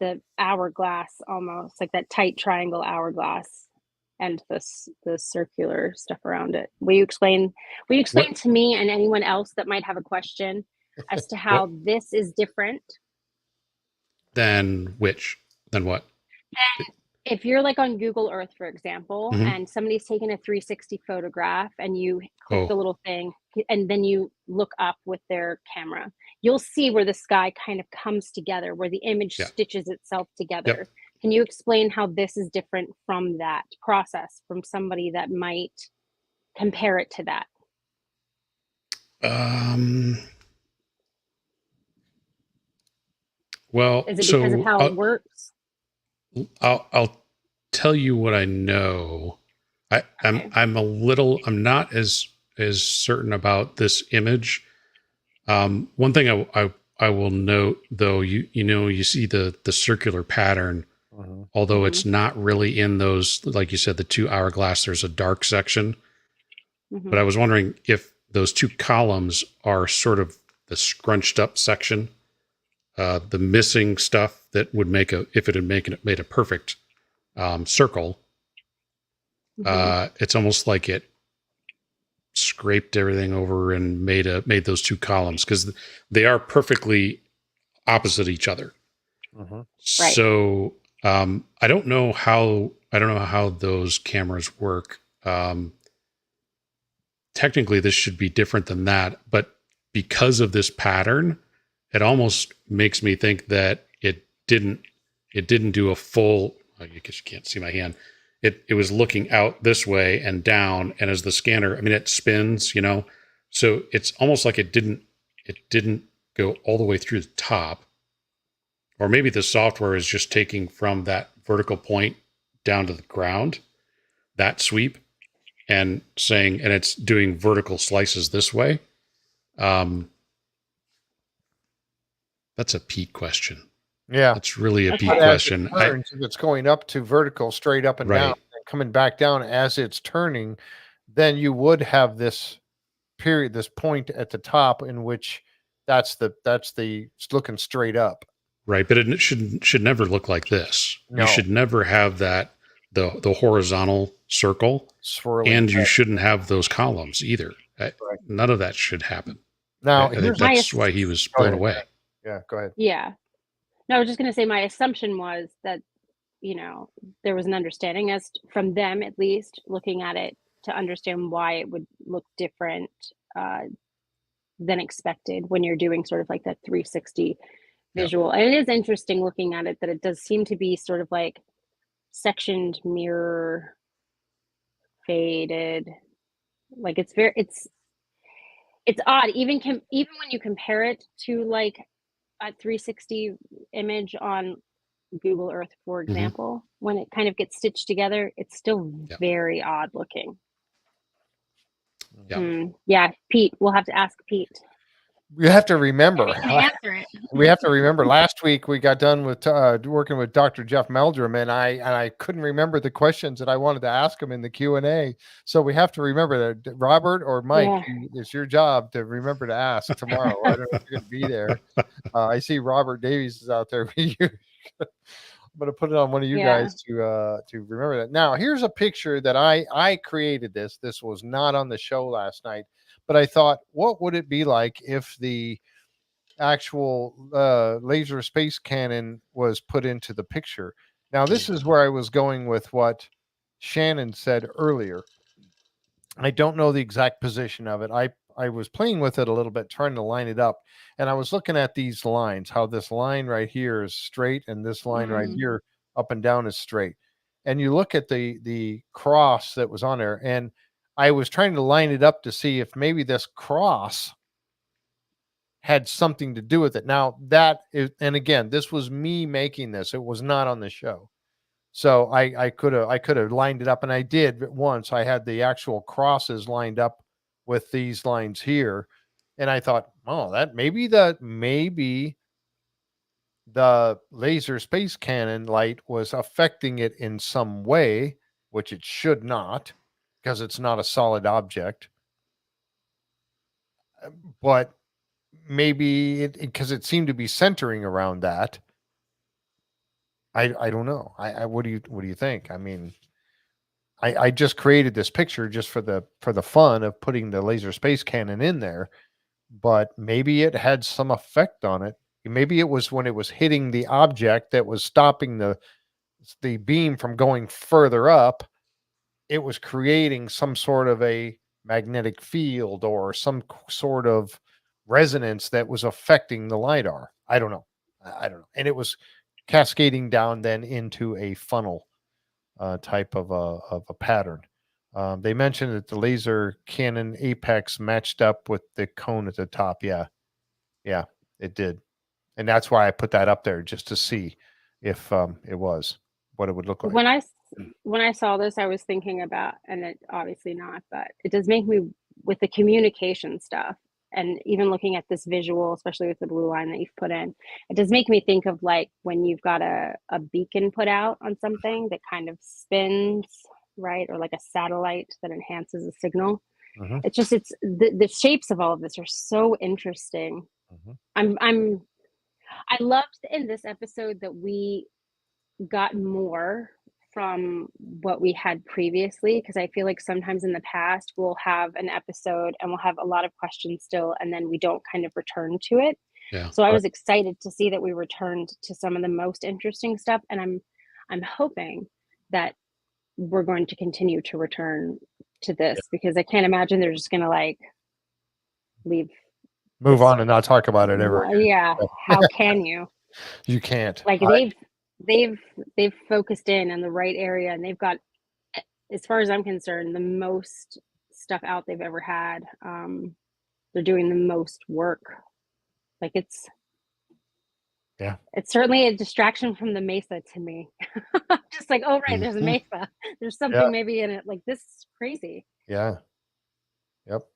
the hourglass, almost like that tight triangle hourglass, and the circular stuff around it. Will you explain to me and anyone else that might have a question as to how this is different? Than which? Than what? If you're like on Google Earth, for example, and somebody's taken a 360 photograph and you click the little thing and then you look up with their camera, you'll see where the sky kind of comes together, where the image stitches itself together. Yep. Can you explain how this is different from that process, from somebody that might compare it to that? Well, is it because of how it works? I'll tell you what I know. I'm not as as certain about this image. One thing I will note, though, you see the circular pattern, although it's not really in those, like you said, the 2 hourglass. There's a dark section, but I was wondering if those 2 columns are sort of the scrunched up section, the missing stuff that would make if it had made a perfect circle. It's almost like it scraped everything over and made those 2 columns, because they are perfectly opposite each other. Right. So I don't know how those cameras work. Technically, this should be different than that, but because of this pattern, it almost makes me think that it didn't do a full. I guess you can't see my hand. It was looking out this way and down, and as the scanner, I mean, it spins, so it's almost like it didn't go all the way through the top, or maybe the software is just taking from that vertical point down to the ground, that sweep, and it's doing vertical slices this way. That's a Pete question. Yeah, that's really a Pete but question. As it turns, if it's going up to vertical, straight up and down, and coming back down as it's turning, then you would have this period, this point at the top in which that's the it's looking straight up. Right, but it should never look like this. No. You should never have that the horizontal circle, swirling, and you shouldn't have those columns either. None of that should happen. Now, I think that's why he was blown away. Yeah, go ahead. Yeah. No, I was just going to say my assumption was that, there was an understanding as from them, at least looking at it, to understand why it would look different than expected when you're doing sort of like that 360 visual. And it is interesting looking at it that it does seem to be sort of like sectioned, mirror, faded. Like it's odd. Even when you compare it to like a 360 image on Google Earth, for example, when it kind of gets stitched together, it's still very odd looking. Yeah, Pete, we'll have to ask Pete. We have to remember. Answer it. We have to remember. Last week we got done with working with Dr. Jeff Meldrum, and I couldn't remember the questions that I wanted to ask him in the Q&A. So we have to remember that Robert or Mike, it's your job to remember to ask tomorrow. I don't know if you're going to be there. I see Robert Davies is out there. I'm going to put it on one of you guys to remember that. Now, here's a picture that I created. This was not on the show last night, but I thought, what would it be like if the actual laser space cannon was put into the picture? Now, this is where I was going with what Shannon said earlier. I don't know the exact position of it. I was playing with it a little bit, trying to line it up. And I was looking at these lines, how this line right here is straight and this line right here up and down is straight. And you look at the cross that was on there, and I was trying to line it up to see if maybe this cross had something to do with it. Now, that is, and again, this was me making this. It was not on the show. So I could have lined it up, and I did once. I had the actual crosses lined up with these lines here, and I thought, oh, that maybe the laser space cannon light was affecting it in some way, which it should not, because it's not a solid object. But maybe because it seemed to be centering around that. I don't know. What do you think? I mean, I just created this picture just for the fun of putting the laser space cannon in there, but maybe it had some effect on it. Maybe it was when it was hitting the object that was stopping the beam from going further up. It was creating some sort of a magnetic field or some sort of resonance that was affecting the LiDAR. I don't know. And it was cascading down then into a funnel type of a pattern. They mentioned that the laser cannon apex matched up with the cone at the top. Yeah, it did. And that's why I put that up there, just to see if it was what it would look like. When I saw this, I was thinking about, and it obviously not, but it does make me with the communication stuff, and even looking at this visual, especially with the blue line that you've put in, it does make me think of like when you've got a beacon put out on something that kind of spins, right? Or like a satellite that enhances a signal. Mhm. It's just, it's the shapes of all of this are so interesting. Mhm. I loved in this episode that we got more from what we had previously, because I feel like sometimes in the past we'll have an episode and we'll have a lot of questions still, and then we don't kind of return to it. Yeah. So I Right. was excited to see that we returned to some of the most interesting stuff, and I'm hoping that we're going to continue to return to this, because I can't imagine they're just gonna like leave Move this. on and not talk about it ever again. Yeah, how can you? You can't. Like they've focused in on the right area, and they've got, as far as I'm concerned, the most stuff out they've ever had. They're doing the most work. Like it's certainly a distraction from the mesa to me. Just like, oh right, there's a Mhm. mesa. There's something maybe in it. Like, this is crazy. Yeah. Yep.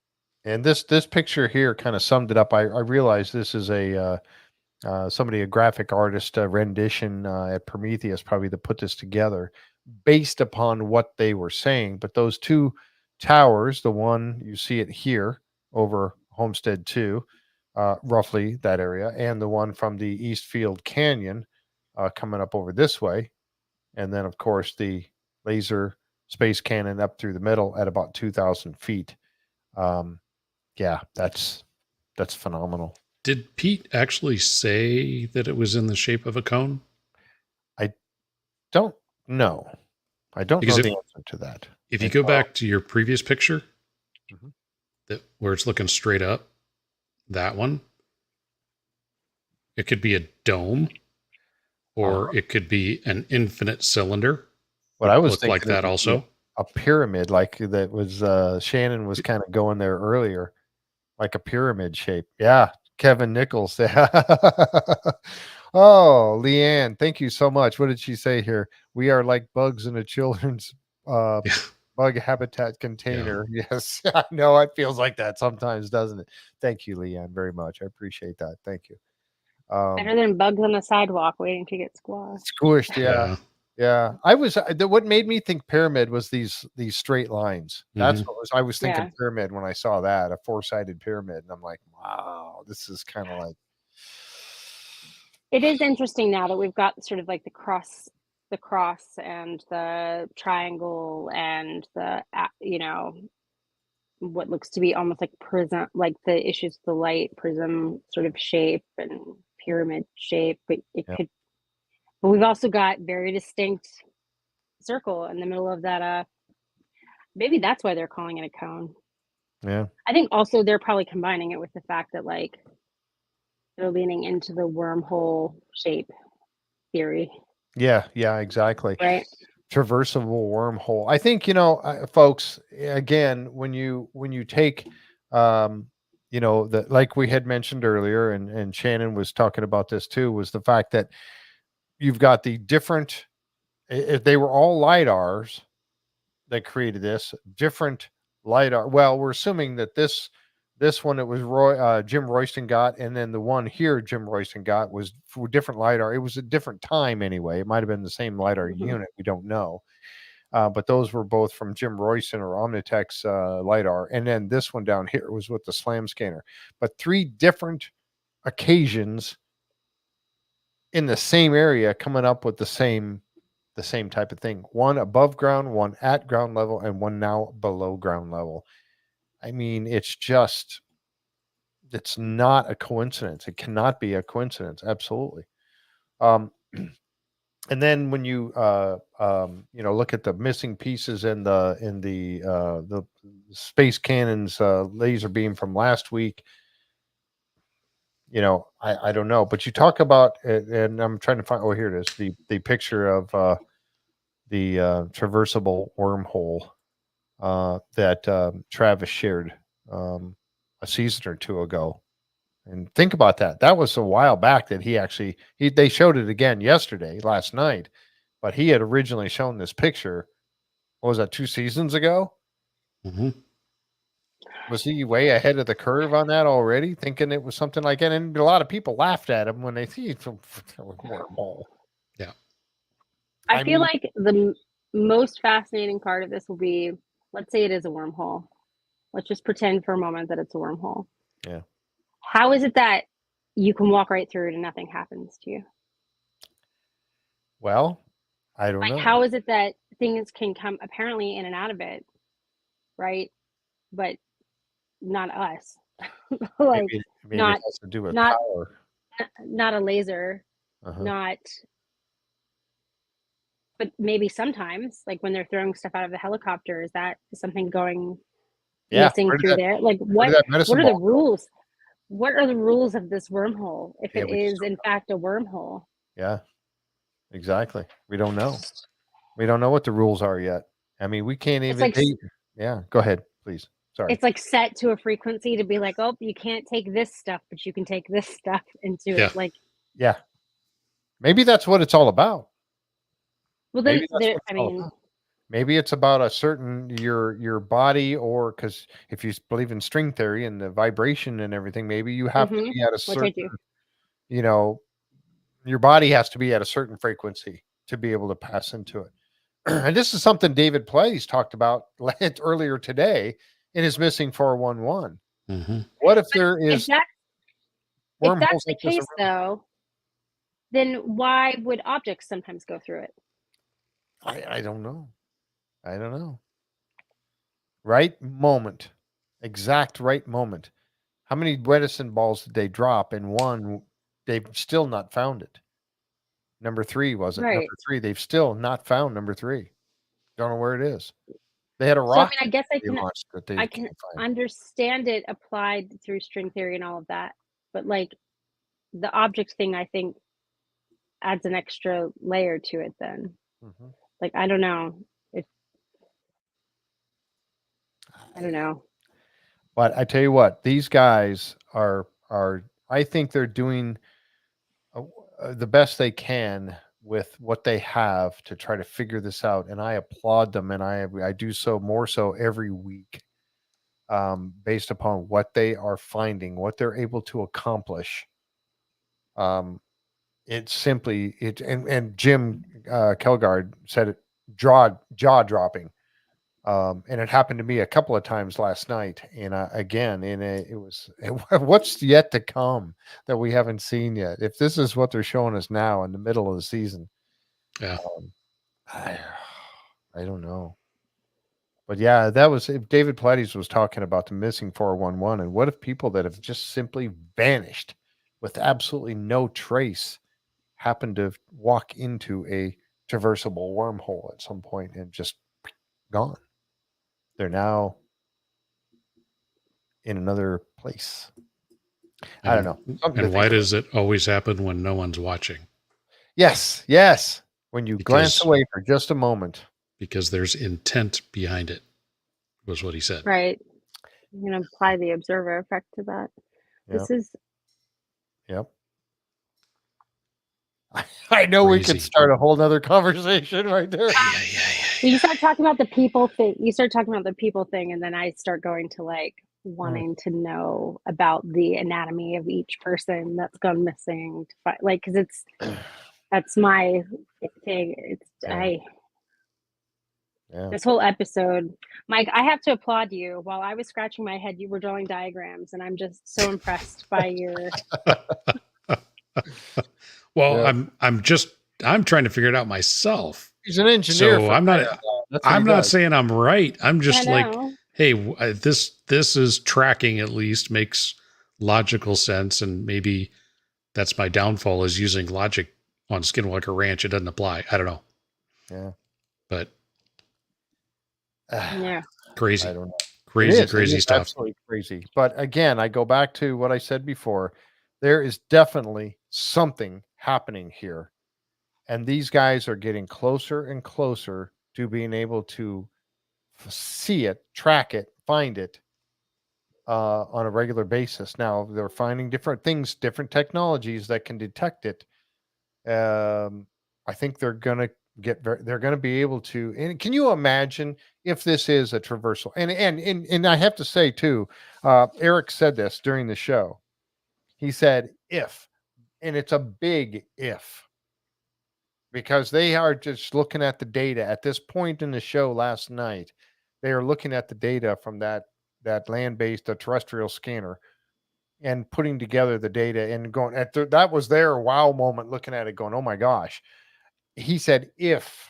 And this picture here kind of summed it up. I realize this is a somebody, a graphic artist rendition at Prometheus, probably that put this together based upon what they were saying. But those two towers, the one you see it here over Homestead 2, roughly that area, and the one from the Eastfield Canyon coming up over this way. And then, of course, the laser space cannon up through the middle at about 2,000 feet. Yeah, that's phenomenal. Did Pete actually say that it was in the shape of a cone? I don't know. I don't Because know the answer to that. if you go back to your previous picture, Mhm. that where it's looking straight up, that one, it could be a dome, or it could be an infinite cylinder. What I was Look like thinking that is also. a pyramid, like that was Shannon was kind of going there earlier, like a pyramid shape. Yeah, Kevin Nichols. Oh, Leanne, thank you so much. What did she say here? We are like bugs in a children's Yeah. bug habitat container. Yes, I know it feels like that sometimes, doesn't it? Thank you, Leanne, very much. I appreciate that. Thank you. Better than bugs on the sidewalk waiting to get squashed. Squished, yeah. Yeah. Yeah, I was what made me think pyramid was these straight lines. That's Mhm. what was I was thinking Yeah. pyramid when I saw that, a four-sided pyramid, and I'm like, wow, this is kind of like It is interesting now that we've got sort of like the cross and the triangle and the what looks to be almost like prism, like the issues with the light prism sort of shape and pyramid shape, but yeah, we've also got very distinct circle in the middle of that. Maybe that's why they're calling it a cone. yeah, I think also they're probably combining it with the fact that like they're leaning into the wormhole shape theory, yeah, exactly. right? Traversable wormhole. I think folks. Again, when you take, um, the like we had mentioned earlier, and Shannon was talking about this too, was the fact that you've got the different. If they were all lidars that created this different lidar. Well, we're assuming that this one it was Jim Royston got, and then the one here Jim Royston got was for different lidar. It was a different time anyway. It might have been the same lidar Mm-hmm. unit. We don't know, but those were both from Jim Royston or Omnitech's lidar, and then this one down here was with the SLAM scanner. But three different occasions in the same area coming up with the same type of thing. One above ground, one at ground level, and one now below ground level. I mean, it's not a coincidence. It cannot be a coincidence. Absolutely. Um, and then when you look at the missing pieces in the space cannons laser beam from last week, I don't know, but you talk about it, and I'm trying to find. Oh, here it is. The picture of the traversable wormhole that Travis shared a season or two ago. And think about that. That was a while back that they showed it again last night, but he had originally shown this picture. What was that, 2 seasons ago? Mhm. Was he way ahead of the curve on that already, thinking it was something like that? And a lot of people laughed at him when they see it's a wormhole. Yeah. I feel like the most fascinating part of this will be, let's say it is a wormhole. Let's just pretend for a moment that it's a wormhole. Yeah. How is it that you can walk right through it and nothing happens to you? Well, I don't know. How is it that things can come apparently in and out of it, right? But not us. Like maybe not it has to do with not power. not a laser, Uh-huh. not. But maybe sometimes, like when they're throwing stuff out of the helicopter, is that something going missing through there? Like what are the rules? What are the rules of this wormhole if it is in fact a wormhole? Yeah, exactly. We don't know. We don't know what the rules are yet. I mean, we can't even. Yeah, go ahead, please. Sorry. It's like set to a frequency to be like, oh, you can't take this stuff, but you can take this stuff into it. Like, yeah, maybe that's what it's all about. Well, then maybe it's about a certain your body, or because if you believe in string theory and the vibration and everything, maybe you have to be at a certain, your body has to be at a certain frequency to be able to pass into it. And this is something David Pleiades talked about earlier today in his Missing 411. Mm-hmm. What if there is? If that's the case, though, then why would objects sometimes go through it? I don't know. I don't know. Right moment. Exact right moment. How many medicine balls did they drop? And one, they've still not found it. Number 3, was it? Right. Number 3, they've still not found number 3. Don't know where it is. They had a rocket. So, I guess I can understand it applied through string theory and all of that. But like the object thing, I think adds an extra layer to it then. Mm-hmm. Like, I don't know. I don't know. But I tell you what, these guys are I think they're doing the best they can with what they have to try to figure this out, and I applaud them, and I do so more so every week, based upon what they are finding, what they're able to accomplish. It's simply and Jim Kelgard said it, jaw dropping. And it happened to me a couple of times last night. And again, it was what's yet to come that we haven't seen yet. If this is what they're showing us now in the middle of the season, I don't know. But yeah, that was David Pleiades was talking about the Missing 411. And what if people that have just simply vanished with absolutely no trace happen to walk into a traversable wormhole at some point and just gone? They're now in another place. I don't know. And why does it always happen when no one's watching? Yes. When you glance away for just a moment. Because there's intent behind it, was what he said. Right. You can apply the observer effect to that. Yep. This is. Yep. I know crazy. We could start a whole nother conversation right there. You start talking about the people thing. And then I start going to like wanting to know about the anatomy of each person that's gone missing. Because that's my thing. This whole episode, Mike, I have to applaud you. While I was scratching my head, you were drawing diagrams, and I'm just so impressed by your. Well, yeah. I'm trying to figure it out myself. He's an engineer. So I'm not saying I'm right. I'm just like, hey, this is tracking, at least makes logical sense. And maybe that's my downfall, is using logic on Skinwalker Ranch. It doesn't apply. I don't know. Yeah. But yeah, crazy. I don't know. Crazy stuff. Absolutely crazy. But again, I go back to what I said before. There is definitely something happening here. And these guys are getting closer and closer to being able to see it, track it, find it on a regular basis. Now, they're finding different things, different technologies that can detect it. I think they're going to they're going to be able to, and can you imagine if this is a traversal? And I have to say too, Eric said this during the show. He said, if, and it's a big if, because they are just looking at the data at this point in the show last night. They are looking at the data from that land-based terrestrial scanner and putting together the data and going that was their wow moment, looking at it going, oh my gosh. He said, if,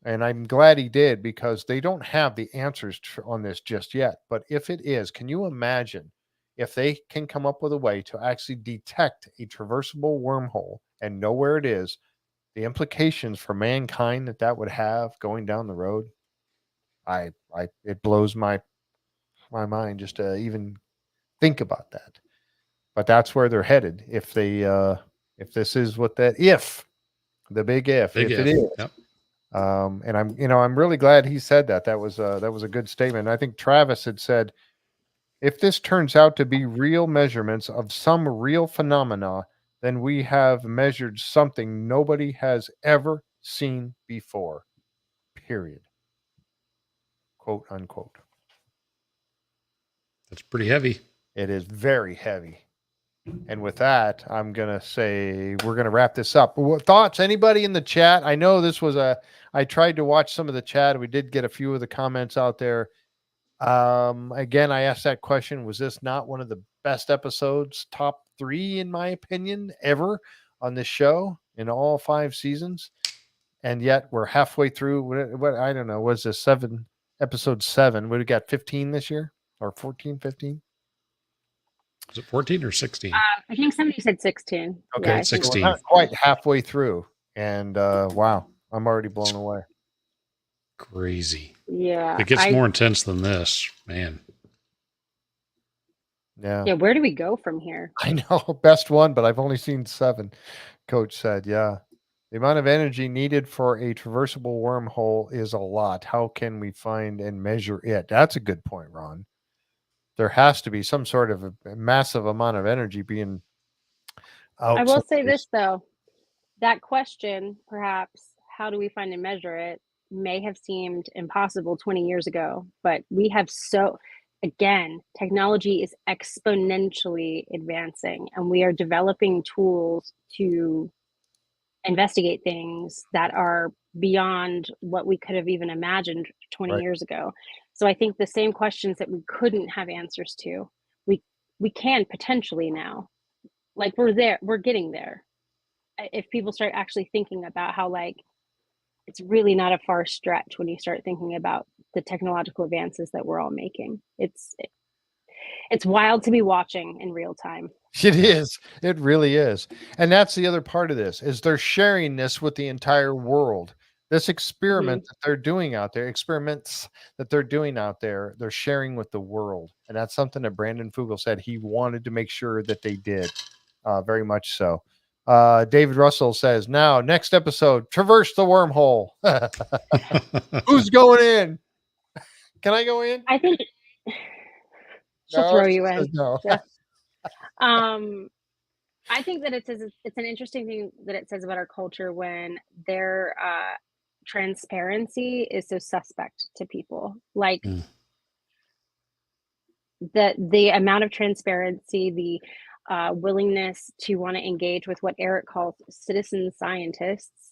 and I'm glad he did, because they don't have the answers on this just yet. But if it is, can you imagine if they can come up with a way to actually detect a traversable wormhole and know where it is, the implications for mankind that would have going down the road? It blows my mind just to even think about that. But that's where they're headed. If this is what the big if Big it if. is. Yep. And I'm really glad he said that. That was a good statement. I think Travis had said, if this turns out to be real measurements of some real phenomena, then we have measured something nobody has ever seen before. Period. Quote unquote. That's pretty heavy. It is very heavy. And with that, I'm going to say we're going to wrap this up. Thoughts? Anybody in the chat? I know this was I tried to watch some of the chat. We did get a few of the comments out there. Again, I asked that question. Was this not one of the best episodes, top 3, in my opinion, ever on this show in all 5 seasons? And yet we're halfway through. What I don't know. Was this episode 7? Would have got 15 this year or 14, 15? Was it 14 or 16? I think somebody said 16. Okay, Yeah, 16. We're not quite halfway through, and wow, I'm already blown away. Crazy. Yeah. It gets more intense than this, man. Yeah. Where do we go from here? I know, best one, but I've only seen 7. Coach said, yeah. The amount of energy needed for a traversable wormhole is a lot. How can we find and measure it? That's a good point, Ron. There has to be some sort of a massive amount of energy being out. I will say this, though. That question, perhaps, how do we find and measure it, may have seemed impossible 20 years ago, but we have again, technology is exponentially advancing, and we are developing tools to investigate things that are beyond what we could have even imagined 20 years ago. So I think the same questions that we couldn't have answers to, we can potentially now. Like, we're getting there. If people start actually thinking about how, like, it's really not a far stretch when you start thinking about the technological advances that we're all making. It's wild to be watching in real time. It is. It really is. And that's the other part of this, is they're sharing this with the entire world. This experiment that they're doing out there, experiments that they're doing out there, they're sharing with the world. And that's something that Brandon Fugel said he wanted to make sure that they did. Very much so. David Russell says, now, next episode, traverse the wormhole. Who's going in? Can I go in? I think she'll throw you in. No. Yeah. I think that it's an interesting thing that it says about our culture when their transparency is so suspect to people. Like the amount of transparency, the willingness to want to engage with what Eric calls citizen scientists,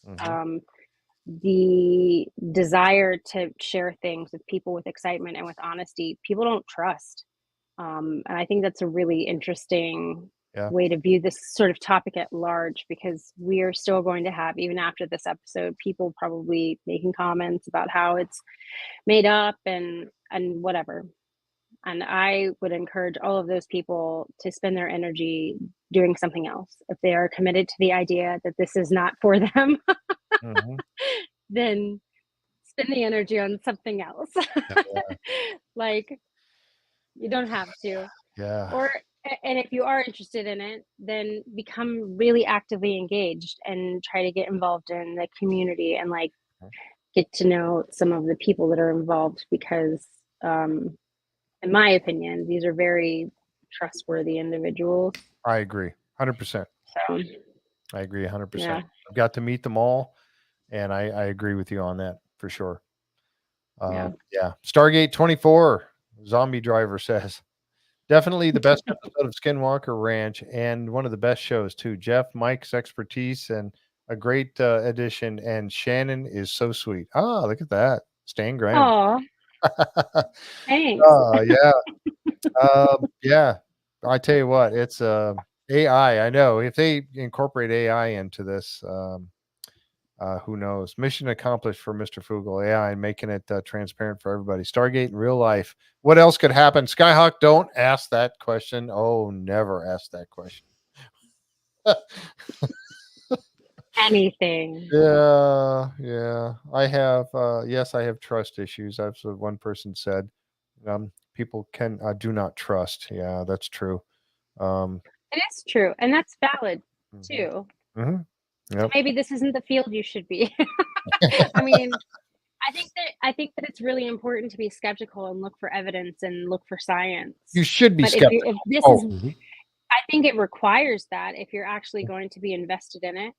the desire to share things with people with excitement and with honesty, people don't trust. And I think that's a really interesting way to view this sort of topic at large, because we are still going to have, even after this episode, people probably making comments about how it's made up and whatever. And I would encourage all of those people to spend their energy doing something else. If they are committed to the idea that this is not for them, then spend the energy on something else. Like, you don't have to. And if you are interested in it, then become really actively engaged and try to get involved in the community and, like, get to know some of the people that are involved, because in my opinion, these are very trustworthy individuals. I agree 100%. So I agree 100%. I've got to meet them all. And I agree with you on that for sure. Yeah. Yeah. Stargate 24, Zombie Driver says. Definitely the best episode of Skinwalker Ranch and one of the best shows too. Jeff, Mike's expertise and a great addition. And Shannon is so sweet. Ah, look at that. Stan Graham. Oh, thanks. Yeah. Yeah. I tell you what, it's AI. I know if they incorporate AI into this, who knows? Mission accomplished for Mr. Fugal. AI and making it transparent for everybody. Stargate in real life. What else could happen? Skyhawk, don't ask that question. Oh, never ask that question. Anything. Yeah. I have, yes, I have trust issues. That's what one person said. People can do not trust. Yeah, that's true. It is true, and that's valid too. Mm-hmm. Yep. Maybe this isn't the field you should be. I mean, I think that it's really important to be skeptical and look for evidence and look for science. You should be But skeptical. if this is, I think it requires that if you're actually going to be invested in it.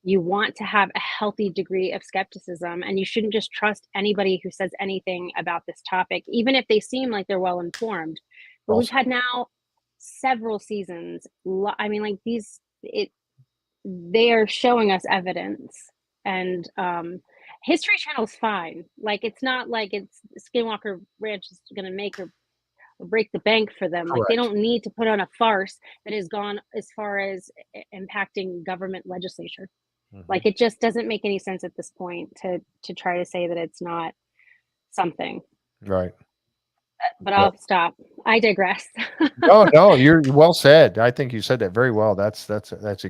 You want to have a healthy degree of skepticism, and you shouldn't just trust anybody who says anything about this topic, even if they seem like they're well informed. But we've had now several seasons. I mean, like they are showing us evidence, and History Channel's fine. Like, it's not like it's Skinwalker Ranch is going to make or break the bank for them. Like, they don't need to put on a farce that has gone as far as impacting government legislature. Like, it just doesn't make any sense at this point to try to say that it's not something. Right. But I'll stop. I digress. No, you're well said. I think you said that very well.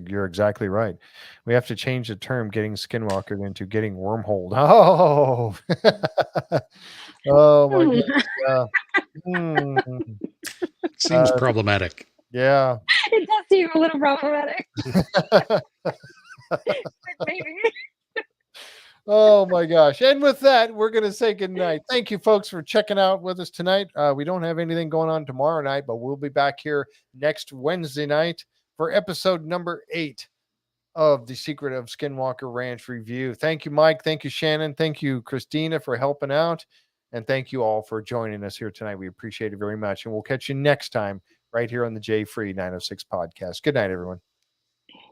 You're exactly right. We have to change the term "getting skinwalkered" into "getting wormholed." Oh, oh my God. Seems problematic. Yeah, it does seem a little problematic. Maybe. Oh my gosh. And with that, we're going to say goodnight. Thank you folks for checking out with us tonight. We don't have anything going on tomorrow night, but we'll be back here next Wednesday night for episode number 8 of the Secret of Skinwalker Ranch review. Thank you, Mike. Thank you, Shannon. Thank you, Christina, for helping out. And thank you all for joining us here tonight. We appreciate it very much. And we'll catch you next time right here on the J Free 906 podcast. Good night, everyone.